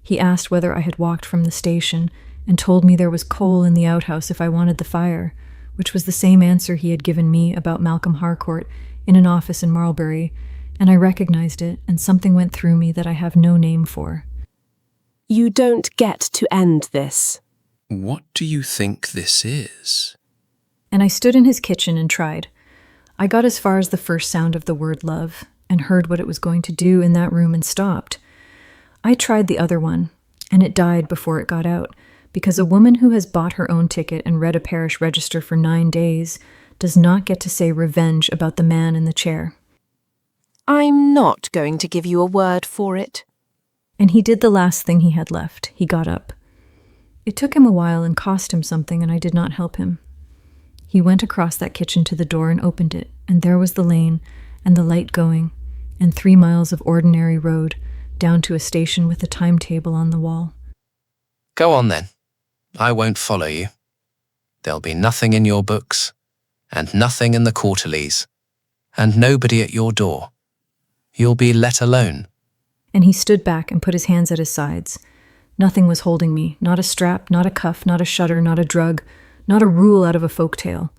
He asked whether I had walked from the station, and told me there was coal in the outhouse if I wanted the fire, which was the same answer he had given me about Malcolm Harcourt in an office in Marlbury, and I recognized it, and something went through me that I have no name for. You don't get to end this. What do you think this is? And I stood in his kitchen and tried. I got as far as the first sound of the word love, and heard what it was going to do in that room and stopped. I tried the other one, and it died before it got out, because a woman who has bought her own ticket and read a parish register for 9 days does not get to say revenge about the man in the chair. I'm not going to give you a word for it. And he did the last thing he had left. He got up. It took him a while and cost him something, and I did not help him. He went across that kitchen to the door and opened it, and there was the lane, and the light going, and 3 miles of ordinary road, down to a station with a timetable on the wall. Go on then. I won't follow you. There'll be nothing in your books, and nothing in the quarterlies, and nobody at your door. You'll be let alone. And he stood back and put his hands at his sides. Nothing was holding me, not a strap, not a cuff, not a shutter, not a drug, not a rule out of a folk tale.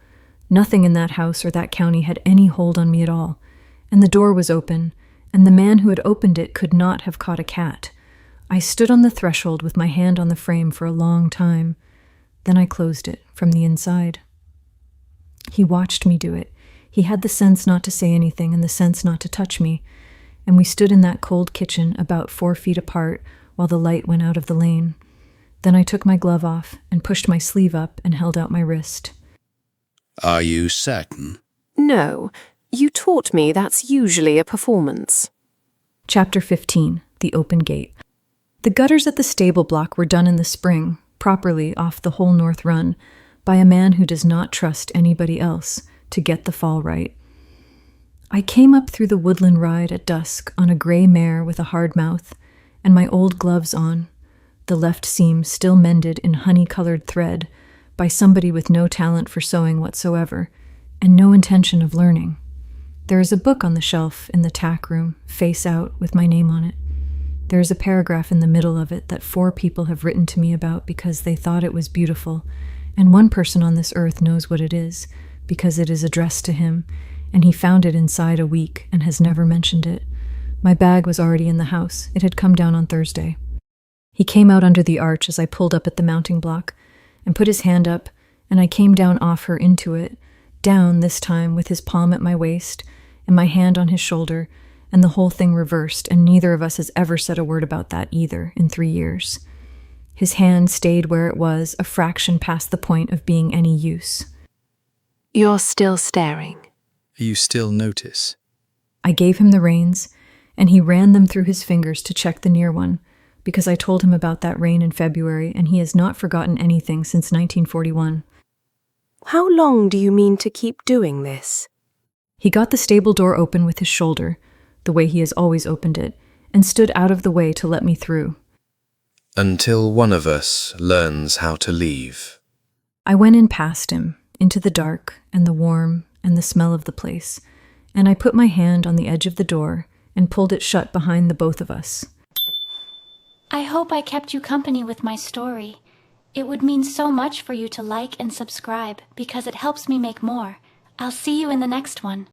Nothing in that house or that county had any hold on me at all. And the door was open, and the man who had opened it could not have caught a cat. I stood on the threshold with my hand on the frame for a long time. Then I closed it from the inside. He watched me do it. He had the sense not to say anything and the sense not to touch me. And we stood in that cold kitchen about 4 feet apart while the light went out of the lane. Then I took my glove off and pushed my sleeve up and held out my wrist. Are you certain? No. You taught me that's usually a performance. Chapter 15. the open gate. The gutters at the stable block were done in the spring, properly off the whole north run, by a man who does not trust anybody else to get the fall right. I came up through the woodland ride at dusk on a grey mare with a hard mouth, and my old gloves on, the left seam still mended in honey-colored thread by somebody with no talent for sewing whatsoever, and no intention of learning. There is a book on the shelf in the Tack room, face out, with my name on it. There is a paragraph in the middle of it that 4 people have written to me about because they thought it was beautiful, and one person on this earth knows what it is, because it is addressed to him, and he found it inside a week and has never mentioned it. My bag was already in the house. It had come down on Thursday. He came out under the arch as I pulled up at the mounting block, and put his hand up, and I came down off her into it, down this time with his palm at my waist, and my hand on his shoulder, and the whole thing reversed, and neither of us has ever said a word about that either in 3 years. His hand stayed where it was, a fraction past the point of being any use. You're still staring. You still notice. I gave him the reins, and he ran them through his fingers to check the near one, because I told him about that rain in February, and he has not forgotten anything since 1941. How long do you mean to keep doing this? He got the stable door open with his shoulder, the way he has always opened it, and stood out of the way to let me through. Until one of us learns how to leave. I went in past him, into the dark and the warm and the smell of the place, and I put my hand on the edge of the door and pulled it shut behind the both of us. I hope I kept you company with my story. It would mean so much for you to like and subscribe because it helps me make more. I'll see you in the next one.